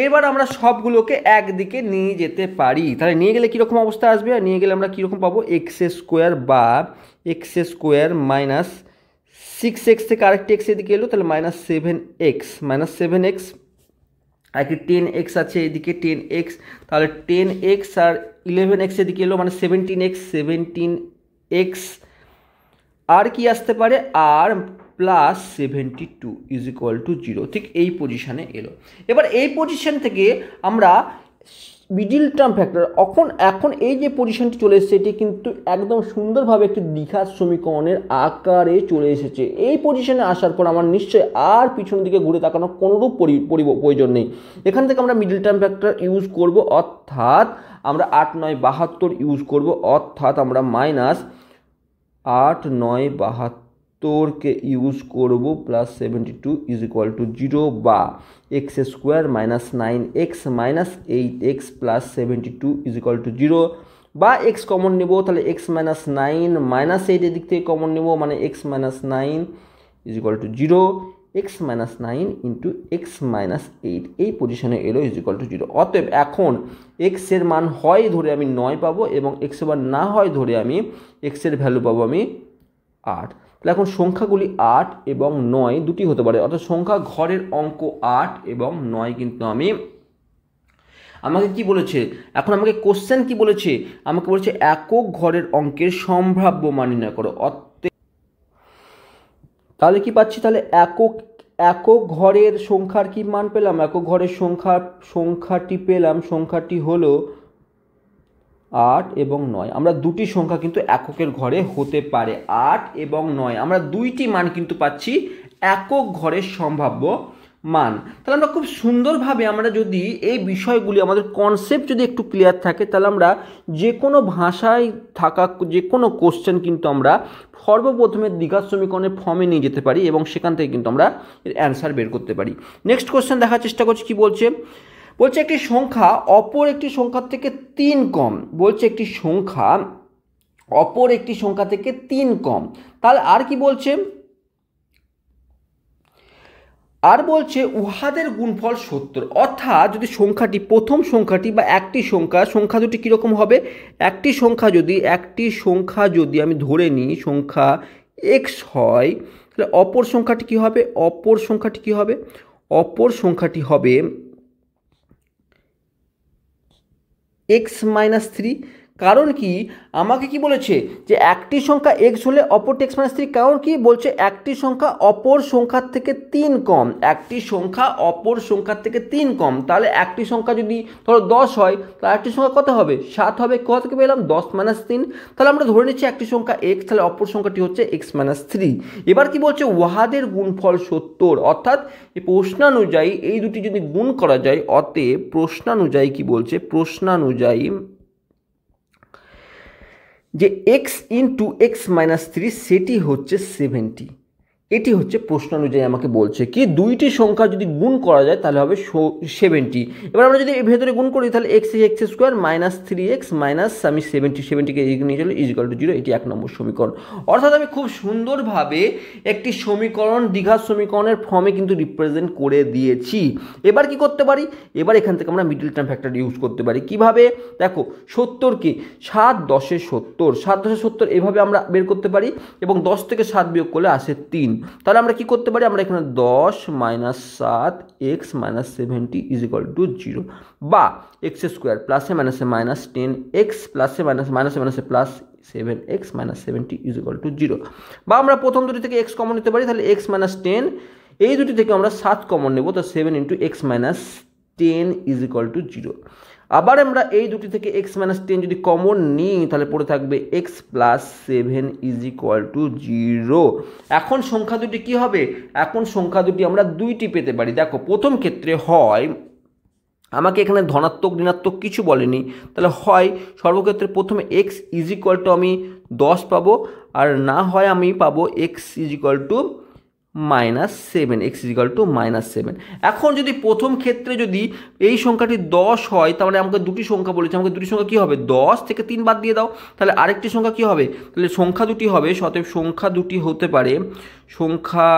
এবার আমরা সবগুলোকে একদিকে নিয়ে যেতে পারি। তাহলে নিয়ে গেলে কীরকম অবস্থা আসবে, আর নিয়ে গেলে আমরা কীরকম পাবো, এক্স স্কোয়ার বা এক্স স্কোয়ার মাইনাস 6x থেকে আরেকটি এক্স এদিকে এলো, তাহলে মাইনাস 7x আর কি 10x আছে এদিকে 10x, তাহলে 10x আর 11x এদিকে এলো মানে 17x আর কি আসতে পারে, আর প্লাস 72 ইজ ইকুয়াল টু 0, ঠিক এই পজিশানে এলো। এবার এই পজিশান থেকে আমরা মিডিল টার্ম ফ্যাক্টর এখন এই যে পজিশনটি চলে এসেছে এটি কিন্তু একদম সুন্দরভাবে একটি দ্বিঘাত সমীকরণের আকারে চলে এসেছে। এই পজিশনে আসার পর আমার নিশ্চয়ই আর পিছন দিকে ঘুরে তাকানোর কোনোরূপ প্রয়োজন নেই। এখান থেকে আমরা মিডিল টার্ম ফ্যাক্টর ইউজ করব, অর্থাৎ আমরা 8 9 72 ইউজ করব, অর্থাৎ আমরা মাইনাস 8 9 72কে ইউজ করব প্লাস 72 ইজ ইকুয়াল টু 0, বা x square minus 9x minus 8x plus 72 is equal two 0, বা এক্স কমন নেব, তাহলে এক্স মাইনাস 9 মাইনাস 8 এদিক থেকে কমন নেব মানে x minus 9 is equal two 0, x minus 9 into x minus 8 এই পজিশনে এলো ইজ ইকুয়াল টু 0। অতএব এখন এক্সের মান হয় ধরে আমি 9 পাবো এবং এক্সের মান না হয় ধরে আমি এক্সের ভ্যালু পাবো আমি 8। তাহলে এখন সংখ্যাগুলি 8 এবং 9 দুটি হতে পারে, অর্থাৎ সংখ্যা ঘরের অঙ্ক 8 এবং 9 কিন্তু আমাকে কি বলেছে, এখন আমাকে কোশ্চেন কি বলেছে, আমাকে বলেছে একক ঘরের অঙ্কের সম্ভাব্য মান নির্ণয় করো। তাহলে কি পাচ্ছি, তাহলে একক ঘরের সংখ্যার কি মান পেলাম, একক ঘরের সংখ্যাটি পেলাম, সংখ্যাটি হলো 8 এবং 9। আমরা দুটি সংখ্যা কিন্তু এককের ঘরে হতে পারে, 8 এবং 9 আমরা দুইটি মান কিন্তু পাচ্ছি একক ঘরের সম্ভাব্য মান। তাহলে আমরা খুব সুন্দরভাবে আমরা যদি এই বিষয়গুলি আমাদের কনসেপ্ট যদি একটু ক্লিয়ার থাকে, তাহলে আমরা যে কোনো ভাষায় থাকা যে কোনো কোশ্চেন কিন্তু আমরা সর্বপ্রথমে দ্বিঘাত সমীকরণের ফর্মে নিয়ে যেতে পারি এবং সেখান থেকে কিন্তু আমরা এর অ্যান্সার বের করতে পারি। নেক্সট কোশ্চেন দেখার চেষ্টা করছি, কি বলছে, একটি সংখ্যা অপর একটি সংখ্যার থেকে 3 কম, বলছে একটি সংখ্যা অপর একটি সংখ্যা থেকে 3 কম। তাহলে আর কি বলছে, আর বলছে উহাদের গুণফল 70, অর্থাৎ যদি সংখ্যাটি প্রথম সংখ্যাটি বা একটি সংখ্যা দুটি কীরকম হবে, একটি সংখ্যা যদি আমি ধরে নিই সংখ্যা x হয়, তাহলে অপর সংখ্যাটি কি হবে, অপর সংখ্যাটি হবে x মাইনাস 3। কারণ কি, আমাকে কি বলেছে যে একটি সংখ্যা x হলে অপরটি x মাইনাস 3, কারণ কি বলছে একটি সংখ্যা অপর সংখ্যার থেকে 3 কম, একটি সংখ্যা অপর সংখ্যার থেকে 3 কম। তাহলে একটি সংখ্যা যদি ধরো 10 হয়, তাহলে একটি সংখ্যা কত হবে, 7 হবে। কোথা থেকে পেলাম, 10 মাইনাস 3। তাহলে আমরা ধরে নিচ্ছি একটি সংখ্যা x, তাহলে অপর সংখ্যাটি হচ্ছে x মাইনাস 3। এবার কি বলছে, উহাদের গুণফল 70, অর্থাৎ এই প্রশ্নানুযায়ী এই দুটি যদি গুণ করা যায়, অতএব প্রশ্নানুযায়ী কি বলছে, প্রশ্নানুযায়ী যে x ইন্টু এক্স মাইনাস 3 সেটি হচ্ছে 70। এটি হচ্ছে প্রশ্ন অনুযায়ী আমাকে বলছে কি দুইটি সংখ্যা যদি গুণ করা যায় তাহলে হবে 70। এবার আমরা যদি এর ভেতরে গুণ করি তাহলে x square minus 3x minus আমি 70কে এদিকে নিয়ে চলো ইজ ইকুয়াল টু 0। এটি 1 নম্বর সমীকরণ। অর্থাৎ আমি খুব সুন্দরভাবে একটি সমীকরণ দ্বিঘাত সমীকরণের ফর্মে কিন্তু রিপ্রেজেন্ট করে দিয়েছি। এবার কি করতে পারি, এবার এখান থেকে আমরা মিডল টার্ম ফ্যাক্টর ইউজ করতে পারি। কিভাবে দেখো, 70কে 7 10 70, 7 10 70 এভাবে আমরা বের করতে পারি এবং 10 থেকে 7 বিয়োগ করলে আসে 3। তাহলে আমরা কি করতে পারি, আমরা এখানে 10 minus 7 x minus 70 is equal two 0, বা এক্স স্কোয়ার প্লাসে মাইনাসে মাইনাস 10 এক্স প্লাসে মাইনাসে মাইনাসে plus 7x minus 70 is equal two 0। বা আমরা প্রথম দুটি থেকে এক্স কমন নিতে পারি, তাহলে এক্স মাইনাস 10, এই দুটি থেকে আমরা 7 কমন নেব, তো 7 into x minus 10 is equal two 0। আবার আমরা এই দুটি থেকে x মাইনাস 10 যদি কমন নিই তাহলে পড়ে থাকবে x plus 7 is equal two 0। এখন সংখ্যা দুটি কি হবে, এখন সংখ্যা দুটি আমরা দুইটি পেতে পারি। দেখো প্রথম ক্ষেত্রে হয় আমাকে এখানে ধনাত্মক ঋণাত্মক কিছু বলেনি, তাহলে হয় সর্বক্ষেত্রে প্রথমে x ইজ ইকুয়াল টু আমি 10 পাবো, আর না হয় আমি পাবো x is equal two -7, x is equal two -7। এখন যদি প্রথম ক্ষেত্রে যদি এই সংখ্যাটি 10 হয়, তাহলে আমাকে দুটি সংখ্যা বলেছে, আমাকে দুটি সংখ্যা কী হবে, 10 থেকে 3 বাদ দিয়ে দাও, তাহলে আরেকটি সংখ্যা কী হবে, তাহলে সংখ্যা দুটি হবে, অতএব সংখ্যা দুটি হতে পারে সংখ্যা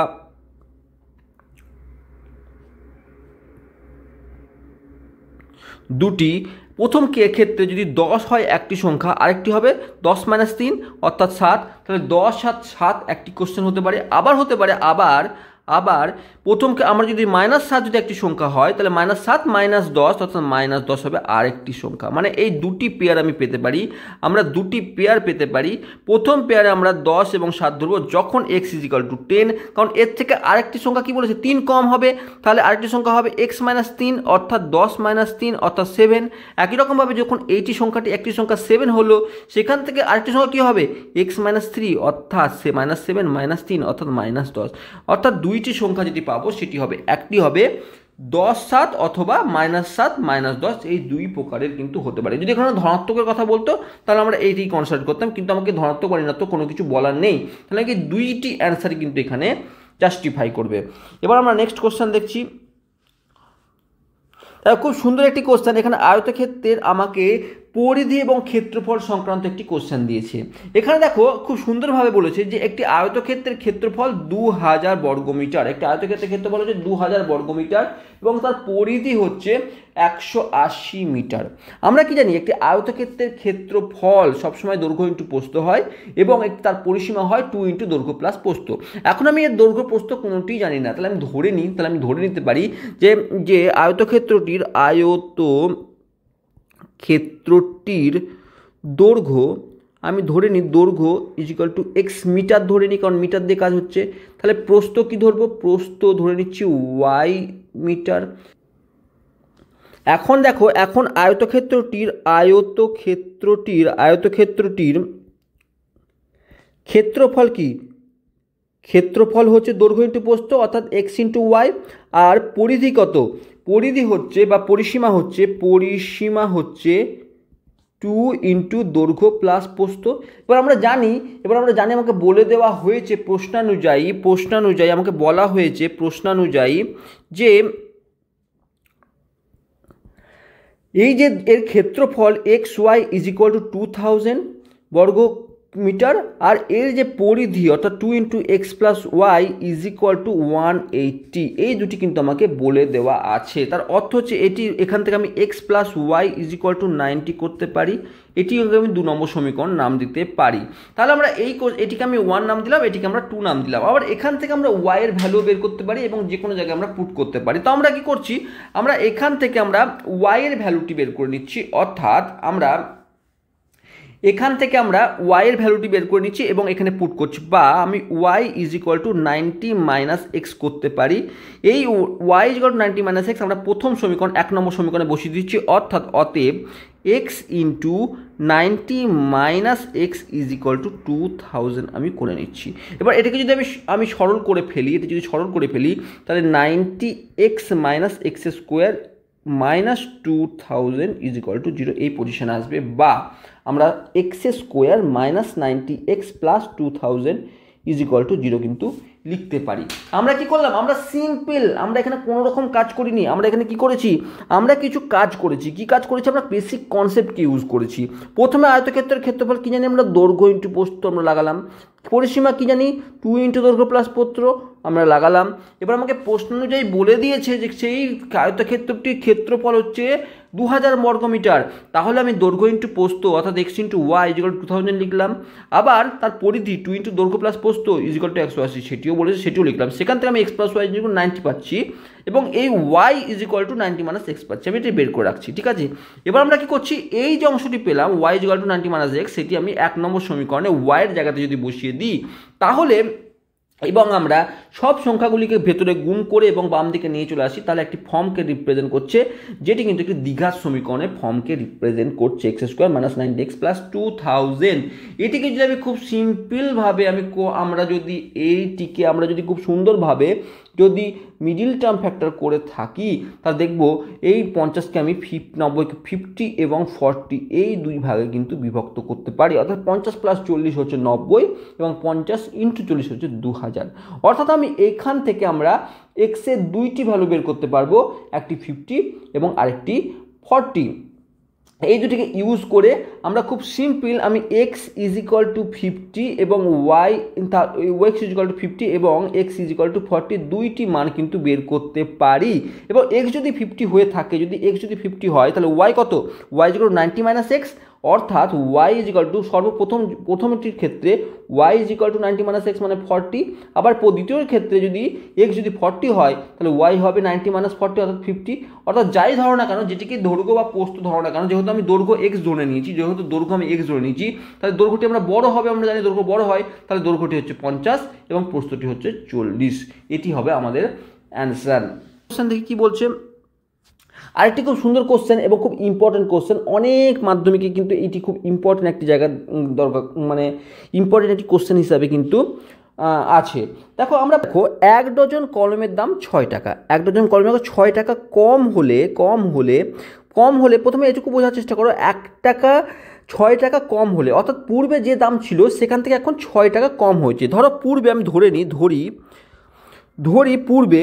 দুটি। প্রথম ক্ষেত্রে যদি 10 হয় একটি সংখ্যা, আরেকটি হবে 10 - 3 অর্থাৎ 7, তাহলে 10 7 7 একটি কোশ্চেন হতে পারে। আবার হতে পারে আবার প্রথমকে আমরা যদি -7 যদি একটি সংখ্যা হয়, তাহলে -7 -10 অর্থাৎ -10 হবে আরেকটি সংখ্যা। মানে এই দুটি পেয়ার আমি পেতে পারি, আমরা দুটি পেয়ার পেতে পারি। প্রথম পেয়ারে আমরা 10 এবং 7 ধরবো যখন x ইজ ইকুয়াল টু 10, কারণ এর থেকে আরেকটি সংখ্যা কি বলেছে, 3 কম হবে, তাহলে আরেকটি সংখ্যা হবে x - 3 অর্থাৎ 10 - 3 অর্থাৎ 7। একই রকমভাবে যখন এইটি সংখ্যাটি একটি সংখ্যা 7 হলো, সেখান থেকে আরেকটি সংখ্যা কী হবে, x - 3 অর্থাৎ -7 -3 অর্থাৎ -10, অর্থাৎ দুইটি সংখ্যা যেটি পাবো সেটি হবে, একটি হবে 10 7 অথবা -7 -10, এই দুই প্রকারের কিন্তু হতে পারে। যদি এখানে ধনাত্মকের কথা বলতো তাহলে আমরা এইটি কনসিডার করতাম, কিন্তু আমাকে ধনাত্মক বা ঋণাত্মক কোনো কিছু বলার নেই, তাহলে কি দুইটি অ্যান্সারই কিন্তু এখানে জাস্টিফাই করবে। এবার আমরা নেক্সট কোশ্চেন দেখছি। খুব সুন্দর একটি কোশ্চেন, এখানে আয়তক্ষেত্রের আমাকে পরিধি এবং ক্ষেত্রফল সংক্রান্ত একটি কোশ্চেন দিয়েছে। এখানে দেখো খুব সুন্দরভাবে বলেছে যে একটি আয়তক্ষেত্রের ক্ষেত্রফল 2000 বর্গমিটার, একটি আয়তক্ষেত্রের ক্ষেত্রফল হচ্ছে 2000 বর্গমিটার এবং তার পরিধি হচ্ছে 180 মিটার। আমরা কি জানি, একটি আয়তক্ষেত্রের ক্ষেত্রফল সবসময় দৈর্ঘ্য ইন্টু প্রস্থ হয় এবং তার পরিসীমা হয় 2 ইন্টু দৈর্ঘ্য প্লাস প্রস্থ। এখন আমি এর দৈর্ঘ্য প্রস্থ কোনোটিই জানি না, তাহলে আমি ধরে নিতে পারি যে আয়তক্ষেত্রটির দৈর্ঘ্য আমি ধরে নিই, দৈর্ঘ্য is equal to x metre ধরে নিই, কারণ মিটার দিয়ে কাজ হচ্ছে। তাহলে প্রস্থ কি ধরবো, প্রস্থ ধরে নিচ্ছি y মিটার। এখন দেখো, এখন আয়তক্ষেত্রটির ক্ষেত্রফল কি, ক্ষেত্রফল হচ্ছে দৈর্ঘ্য ইন্টু প্রস্থ অর্থাৎ x ইন্টু y, আর পরিধি কত, পরিধি হচ্ছে বা পরিসীমা হচ্ছে 2 ইন্টু দৈর্ঘ্য প্লাস প্রস্থ। এবার আমরা জানি আমাকে বলে দেওয়া হয়েছে প্রশ্নানুযায়ী আমাকে বলা হয়েছে যে এই যে এর ক্ষেত্রফল xy ইজ ইকুয়াল টু 2000 বর্গ মিটার, আর এর যে পরিধি অর্থাৎ 2 into x plus y is equal to 180, এই দুটি কিন্তু আমাকে বলে দেওয়া আছে। তার অর্থ হচ্ছে এখান থেকে আমি x plus y is equal to 90 করতে পারি, এটি আমি 2 নম্বর সমীকরণ নাম দিতে পারি। তাহলে আমরা এটিকে আমি 1 নাম দিলাম, এটিকে আমরা 2 নাম দিলাম। আবার এখান থেকে আমরা ওয়াই এর ভ্যালু বের করতে পারি এবং যে কোনো জায়গায় আমরা পুট করতে পারি। তো আমরা কি করছি, আমরা এখান থেকে আমরা ওয়াই এর ভ্যালুটি বের করে নিচ্ছি, অর্থাৎ আমরা এখান থেকে আমরা y এর ভ্যালুটি বের করে নিচ্ছি এবং এখানে পুট করছি, বা আমি y is equal to 90 minus x করতে পারি। এই y is equal to 90 minus x আমরা প্রথম সমীকরণ 1 নম্বর সমীকরণে বসিয়ে দিচ্ছি, অর্থাৎ অতএব x into 90 minus x is equal to 2000 আমি করে নিচ্ছি। এবার এটাকে যদি আমি সরল করে ফেলি, তাহলে 90x minus x square minus 2000 is equal two 0 এই পজিশনে আসবে, বা আমরা x square minus 90x plus 2000 is equal two 0 কিন্তু লিখতে পারি। আমরা কি করলাম, আমরা সিম্পল, আমরা এখানে কোনো রকম কাজ করিনি, আমরা এখানে কি করেছি, আমরা কিছু কাজ করেছি। কি কাজ করেছি, আমরা বেসিক কনসেপ্টকে ইউজ করেছি। প্রথমে আয়তক্ষেত্রের ক্ষেত্রফল কি জানি, আমরা দৈর্ঘ্য ইন্টু প্রস্থ আমরা লাগালাম, পরিসীমা কি জানি 2 ইন্টু দৈর্ঘ্য প্লাস প্রস্থ আমরা লাগালাম। এবার আমাকে প্রশ্ন অনুযায়ী বলে দিয়েছে যে সেই আয়তক্ষেত্রটির ক্ষেত্রফল হচ্ছে 2000 বর্গমিটার, তাহলে আমি দৈর্ঘ্য ইন্টু প্রস্থ অর্থাৎ x into y is equal to 2000 লিখলাম। আবার তার পরিধি 2 ইন্টু দৈর্ঘ্য প্লাস প্রস্থ ইজ ইকুয়াল টু 180, সেটিও বলেছে, সেটিও লিখলাম। সেখান থেকে আমি x plus y is equal to 90 পাচ্ছি এবং এই y is equal to 90 minus x পাচ্ছি, আমি এটি বের করে রাখছি, ঠিক আছে। এবার আমরা কি করছি, এই যে অংশটি পেলাম y is equal to 90 minus x, সেটি আমি 1 নম্বর সমীকরণে y এর জায়গাতে যদি বসিয়ে দিই, তাহলে এবং আমরা সব সংখ্যাগুলিকে ভেতরে গুণ করে এবং বাম দিকে নিয়ে চলে আসি, তাহলে একটি ফর্মকে রিপ্রেজেন্ট করছে, যেটি কিন্তু একটি দ্বিঘাত সমীকরণে ফর্মকে রিপ্রেজেন্ট করছে x square minus 9x plus 2000। এটিকে যদি আমি খুব সিম্পলভাবে আমরা যদি খুব সুন্দরভাবে যদি মিডিল টার্ম ফ্যাক্টর করে থাকি, তাহলে দেখব এই 50কে আমি 90কে 50 এবং 40 এই দুই ভাগে কিন্তু বিভক্ত করতে পারি, অর্থাৎ 50 প্লাস 40 হচ্ছে 90 এবং 50 ইন্টু 40 হচ্ছে 2000। অর্থাৎ আমি এখান থেকে আমরা এক্সের দুইটি ভ্যালু বের করতে পারবো, একটি 50 এবং আরেকটি 40। এই দুটিকে ইউজ করে আমরা খুব সিম্পল আমি এক্স ইজ ইকুয়াল টু 50 এবং ওয়াইক্স ইজ ইকুয়াল টু 50 এবং এক্স ইজ ইকুয়াল টু 40 দুইটি মান কিন্তু বের করতে পারি। এবং এক্স যদি 50 হয়ে থাকে, যদি এক্স যদি 50 হয়, তাহলে ওয়াই কত? Y is equal to 90 minus x, অর্থাৎ ওয়াই ইজ ইকুয়াল টু প্রথমটির ক্ষেত্রে y is equal to 90 minus x মানে 40। আবার দ্বিতীয় ক্ষেত্রে যদি এক্স যদি 40 হয়, তাহলে ওয়াই হবে 90 মাইনাস 40 অর্থাৎ 50। অর্থাৎ যাই ধরো না কেন, যেটিকে দৈর্ঘ্য বা প্রস্থ ধরো না কেন, যেহেতু আমি দৈর্ঘ্য এক্স ধরে নিয়েছি, তাহলে দৈর্ঘ্যটি আমরা বড় হবে, আমরা জানি দৈর্ঘ্য বড় হয়, তাহলে দৈর্ঘ্যটি হচ্ছে 50 এবং প্রস্থটি হচ্ছে 40। এটি হবে আমাদের অ্যান্সার। কোশ্চেন দেখি কি বলছে। আরেকটি খুব সুন্দর কোশ্চেন এবং খুব ইম্পর্টেন্ট কোশ্চেন, অনেক মাধ্যমিকে কিন্তু এটি খুব ইম্পর্টেন্ট একটি জায়গা দরকার, মানে ইম্পর্টেন্ট একটি কোশ্চেন হিসাবে কিন্তু আছে। দেখো 1 ডজন কলমের দাম 6 টাকা, 1 ডজন কলমের দাম 6 টাকা কম হলে প্রথমে এটুকু বোঝার চেষ্টা করো, 1 টাকা 6 টাকা কম হলে, অর্থাৎ পূর্বে যে দাম ছিল সেখান থেকে এখন 6 টাকা কম হয়েছে। ধরো পূর্বে আমি ধরি পূর্বে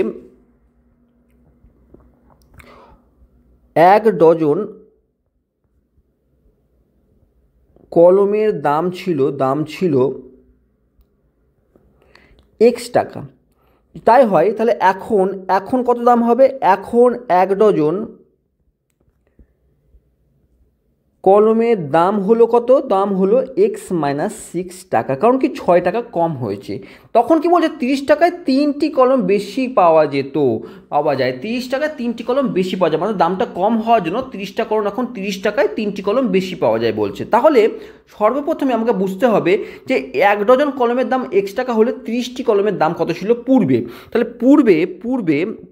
1 ডজন কলমের দাম ছিল x টাকা, তাই হয়। তাহলে এখন কত দাম হবে? এখন 1 ডজন কলমের দাম হলো কত? দাম হলো x মাইনাস 6 টাকা, কারণ কি 6 টাকা কম হয়েছে। তখন কি বলছে? 30 টাকায় 3টি কলম বেশি পাওয়া যায়, 30 টাকায় 3টি কলম বেশি পাওয়া যায়, মানে দামটা কম হওয়ার জন্য 30টা কলম এখন 30 টাকায় 3টি কলম বেশি পাওয়া যায় বলছে। তাহলে সর্বপ্রথমে আমাকে বুঝতে হবে যে 1 ডজন কলমের দাম x টাকা হলে 30টি কলমের দাম কত ছিল পূর্বে। তাহলে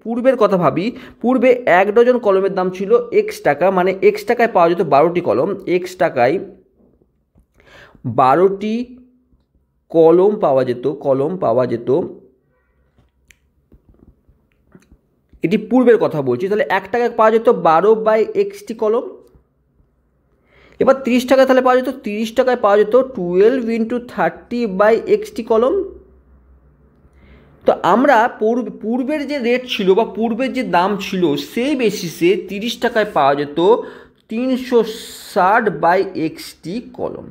পূর্বের কথা ভাবি, পূর্বে 1 ডজন কলমের দাম ছিল x টাকা, মানে x টাকায় পাওয়া যেত 12টি কলম, x টাকায় 12টি কলম পাওয়া যেত। এটি পূর্বের কথা বলছি। তাহলে 1 টাকায় পাওয়া যেত 12/xটি কলম। এবার 30 টাকায় তাহলে পাওয়া যেত 30 টাকায় পাওয়া যেত 12 ইন্টু 30/xটি কলম। তো আমরা পূর্বের যে রেট ছিল বা পূর্বের যে দাম ছিল সেই বেসিসে 30 টাকায় পাওয়া যেত 360/xটি কলম।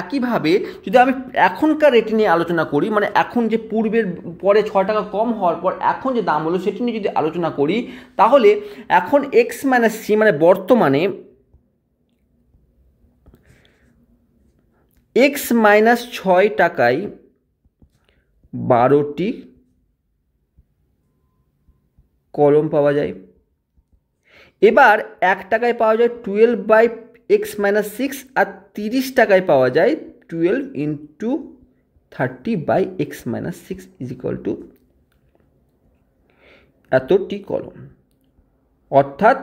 একইভাবে যদি আমি এখনকার রেট নিয়ে আলোচনা করি, মানে এখন যে পূর্বের পরে 6 টাকা কম হওয়ার পর এখন যে দাম হলো সেটি নিয়ে যদি আলোচনা করি, তাহলে এখন x মাইনাস সি, মানে বর্তমানে x মাইনাস 6 টাকায় 12টি কলম পাওয়া যায়। এবার 1 টাকায় পাওয়া যায় 12/x মাইনাস 6, আর 30 টাকায় পাওয়া যায় 12 into 30/x minus 6 is equal to এতটি কলম, অর্থাৎ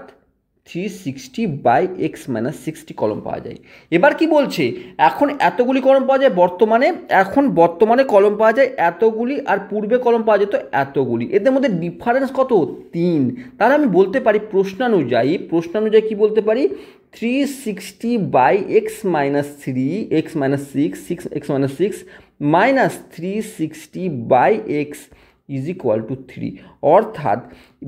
360/x মাইনাস 6টি কলম পাওয়া যায়। এবার কি বলছে? এখন এতগুলি কলম পাওয়া যায় বর্তমানে কলম পাওয়া যায় এতগুলি, আর পূর্বে কলম পাওয়া যেত এতগুলি। এদের মধ্যে ডিফারেন্স কত? 3। তাহলে আমি বলতে পারি প্রশ্নানুযায়ী কি বলতে পারি? 360/x minus 3x minus 6 minus 360/x is equal two 3। অর্থাৎ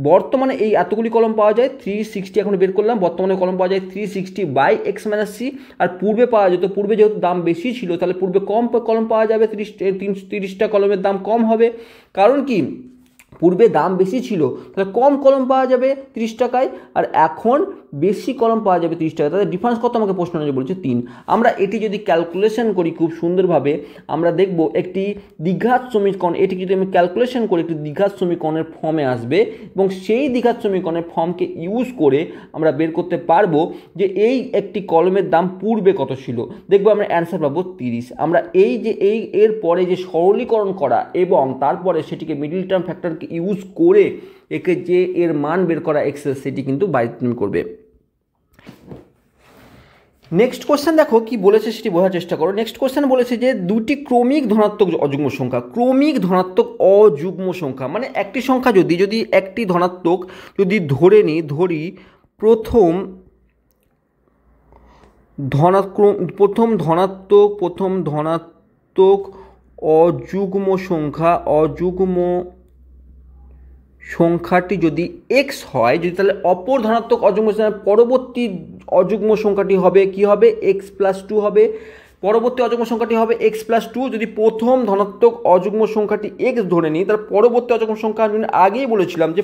বর্তমানে এই এতগুলি কলম পাওয়া যায়, 360 এখন বের করলাম, বর্তমানে কলম পাওয়া যায় 360/x মাইনাস সি, আর পূর্বে পাওয়া যেত, পূর্বে যেহেতু দাম বেশি ছিল তাহলে পূর্বে কম কলম পাওয়া যাবে, 30টা কলমের দাম কম হবে। কারণ কি? পূর্বে দাম বেশি ছিল তাহলে কম কলম পাওয়া যাবে 30 টাকায়, আর এখন বেশি কলম পাওয়া যাবে 30 টাকায়। তাহলে ডিফারেন্স কত আমাকে প্রশ্ন বলেছে 3। আমরা এটি যদি ক্যালকুলেশন করি খুব সুন্দরভাবে আমরা দেখব একটি দ্বিঘাত সমীকরণ, এটি যদি আমি ক্যালকুলেশন করি একটি দ্বিঘাত সমীকরণের ফর্মে আসবে এবং সেই দ্বিঘাত সমীকরণের ফর্মকে ইউজ করে আমরা বের করতে পারবো যে এই একটি কলমের দাম পূর্বে কত ছিল। দেখবো আমরা অ্যান্সার পাবো 30। আমরা এই যে এর পরে যে সরলীকরণ করা এবং তারপরে সেটিকে মিডল টার্ম ফ্যাক্টরকে ইউজ করে একে যে এর মান বের করা এক্সেস সেটি কিন্তু বাইরে করবে। নেক্সট কোশ্চেন দেখো কি বলেছে সেটি বোঝার চেষ্টা করো। নেক্সট কোশ্চেন বলেছে যে দুটি ক্রমিক ধনাত্মক অযুগ্ম সংখ্যা, ক্রমিক ধনাত্মক অযুগ্ম সংখ্যা মানে একটি সংখ্যা যদি একটি ধনাত্মক যদি ধরি প্রথম ধনাত্মক অযুগ্ম সংখ্যাটি যদি এক্স হয়, যদি তাহলে অপর ধনাত্মক অযুগ্ম পরবর্তী অযুগ্ম সংখ্যাটি হবে কি হবে x+2 হবে, পরবর্তী অযুগ্ম সংখ্যাটি হবে x+2। যদি প্রথম ধনাত্মক অযুগ্ম সংখ্যাটি x ধরে নিই তাহলে পরবর্তী অযুগ্ম সংখ্যা আমি আগেই বলেছিলাম যে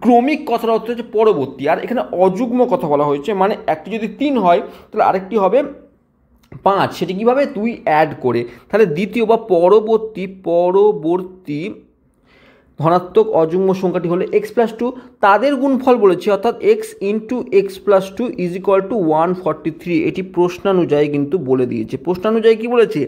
ক্রমিক কথার অর্থ হচ্ছে পরবর্তী, আর এখানে অযুগ্ম কথা বলা হয়েছে মানে একটি যদি 3 হয় তাহলে আরেকটি হবে 5, সেটি কীভাবে 2 অ্যাড করে, তাহলে দ্বিতীয় বা পরবর্তী ধনাত্মক অযুগ্ম সংখ্যাটি হলো x+2, তাদের গুণফল বলেছে অর্থাৎ x into x+2 is equal two 143। এটি প্রশ্নানুযায়ী কিন্তু বলে দিয়েছে, প্রশ্নানুযায়ী কি বলেছে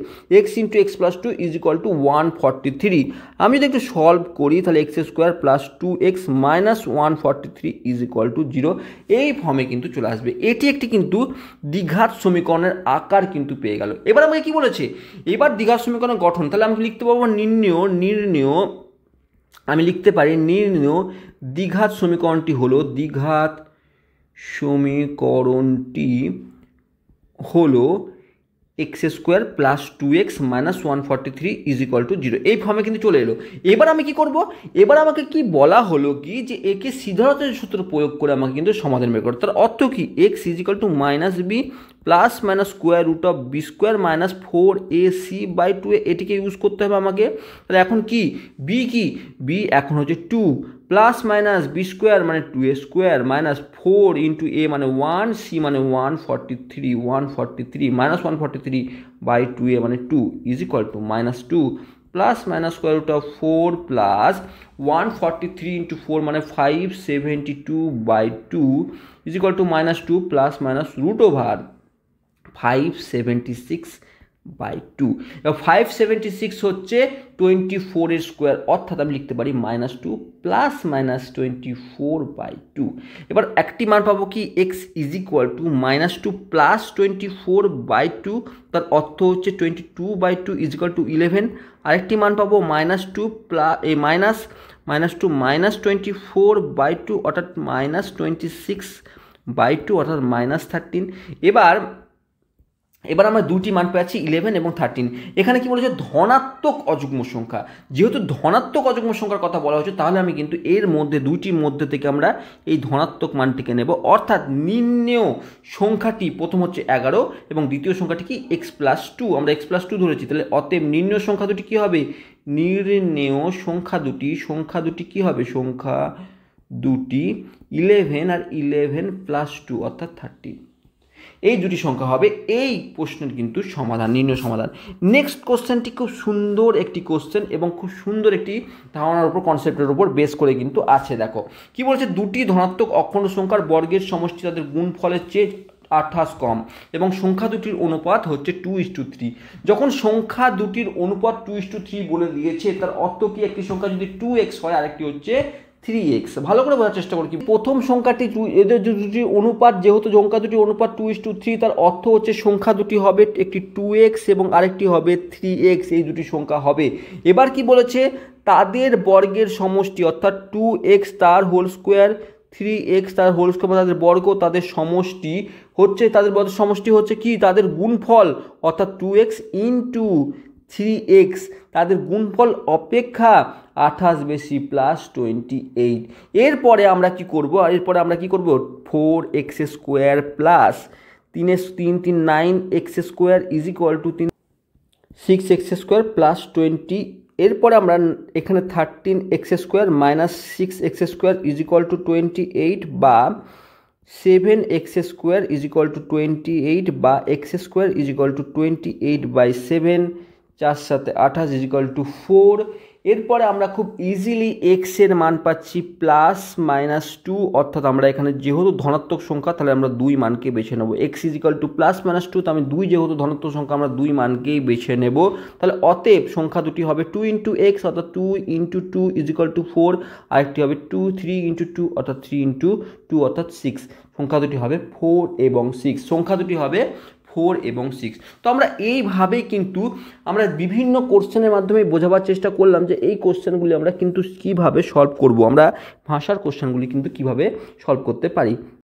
x into x+2 is equal two 143। আমি যদি একটু সলভ করি তাহলে x² plus 2x minus 143 is equal two 0, এই ফর্মে কিন্তু চলে আসবে। এটি একটি কিন্তু দ্বিঘাত সমীকরণের আকার কিন্তু পেয়ে গেল। এবার আমাকে কি বলেছে, এবার দ্বিঘাত সমীকরণের গঠন, তাহলে আমি লিখতে পারবো আমি লিখতে পারি নির্ণেয় দ্বিঘাত সমীকরণটি হলো x² plus 2x minus 143 is equal two 0, এই ফর্মে কিন্তু চলে এলো। এবার আমি কি করব, এবার আমাকে কি বলা হলো কি যে একে সিদ্ধান্তের সূত্র প্রয়োগ করে আমাকে কিন্তু সমাধান বের করতে, তার অর্থ কি x is equal to minus b plus minus square root of b square minus 4ac/2, এটিকে ইউজ করতে হবে আমাকে। তাহলে এখন কি বি এখন হচ্ছে 2 প্লাস মাইনাস বি স্কোয়ার মানে 2a স্কোয়ার মাইনাস 4 ইন্টু এ মানে 1, সি মানে 143 মাইনাস 143/2a মানে 2 is equal to minus 2 plus minus square root of 4 plus 143 into 4 মানে 572/2 is equal to minus 2 plus minus root over 576/2। এবার 576 হচ্ছে 24 এর স্কোয়ার, অর্থাৎ আমি লিখতে পারি মাইনাস 2 প্লাস মাইনাস 24/2। এবার একটি মান পাবো কি x is equal to minus 2 plus 24/2, তার অর্থ হচ্ছে 22/2 ইজ ইকুয়াল টু 11। আরেকটি মান পাবো মাইনাস 2 মাইনাস 2 মাইনাস 24/2 অর্থাৎ মাইনাস 26/2 অর্থাৎ মাইনাস 13। এবার আমরা দুটি মান পেয়েছি 11 এবং 13। এখানে কি বলেছে ধনাত্মক অযুগ্ম সংখ্যা, যেহেতু ধনাত্মক অযুগ্ম সংখ্যার কথা বলা হচ্ছে তাহলে আমি কিন্তু এর মধ্যে দুইটির মধ্যে থেকে আমরা এই ধনাত্মক মানটিকে নেব, অর্থাৎ নির্ণেয় সংখ্যাটি প্রথম হচ্ছে 11 এবং দ্বিতীয় সংখ্যাটি কি x+2, আমরা x+2 ধরেছি, তাহলে অতএব নির্ণেয় সংখ্যা দুটি কি হবে, নির্ণেয় সংখ্যা দুটি কি হবে, সংখ্যা দুটি 11 আর 11 প্লাস 2 অর্থাৎ 13, এই দুটি সংখ্যা হবে এই প্রশ্নের কিন্তু সমাধান, নির্ণয় সমাধান। নেক্সট কোশ্চেনটি খুব সুন্দর একটি কোশ্চেন এবং খুব সুন্দর একটি ধারণার উপর কনসেপ্টের উপর বেস করে কিন্তু আছে। দেখো কি বলছে, দুটি ধনাত্মক অখণ্ড সংখ্যার বর্গের সমষ্টি তাদের গুণফলের চেয়ে 28 কম এবং সংখ্যা দুটির অনুপাত হচ্ছে 2:3। যখন সংখ্যা দুটির অনুপাত 2:3 বলে দিয়েছে তার অর্থ কি একটি সংখ্যা যদি 2x হয় আরেকটি হচ্ছে 3x। ভালো করে বোঝার চেষ্টা করি, কি প্রথম সংখ্যাটি এদের দুটি অনুপাত, যেহেতু সংখ্যা দুটি অনুপাত 2:3 তার অর্থ হচ্ছে সংখ্যা দুটি হবে একটি 2x এবং আরেকটি হবে 3x, এই দুটি সংখ্যা হবে। এবার কি বলেছে, তাদের বর্গের সমষ্টি অর্থাৎ 2x তার হোল স্কোয়ার 3x তার হোল স্কোয়ার তাদের বর্গ, তাদের সমষ্টি হচ্ছে কি তাদের গুণফল অর্থাৎ 2x ইন্টু 3x, তাদের গুণফল অপেক্ষা 28 বেশি প্লাস 28। এরপরে আমরা কি করব, 4x² plus 9x² is equal two 6x² plus 28 এরপরে আমরা এখানে 13x² minus 6x² is equal two 28 বা 7x² ইজ ইকুয়াল টু 28 বা x² is equal two 28/7, 4 7 28 is equal two 4। এরপরে আমরা খুব ইজিলি এক্স এর মান পাচ্ছি +-2, অর্থাৎ আমরা এখানে যেহেতু ধনাত্মক সংখ্যা তাহলে আমরা 2 মানকে বেছে নেব। এক্স ইজ ইকুয়াল টু +-2, তো আমি 2 যেহেতু ধনাত্মক সংখ্যা আমরা 2 মানকেই বেছে নেব। তাহলে অতএব সংখ্যা দুটি হবে 2 × x অর্থাৎ 2 × 2 ইজ ইকুয়াল টু 4, আরেকটি হবে 3 × 2 অর্থাৎ 3 × 2 অর্থাৎ 6। সংখ্যা দুটি হবে 4 এবং 6, সংখ্যা দুটি হবে 4 এবং 6। তো আমরা এইভাবেই কিন্তু আমরা বিভিন্ন কোশ্চেনের মাধ্যমে বোঝাবার চেষ্টা করলাম যে এই কোশ্চেনগুলি আমরা কিন্তু কীভাবে সলভ করব, আমরা ভাষার কোশ্চেনগুলি কিন্তু কীভাবে সলভ করতে পারি।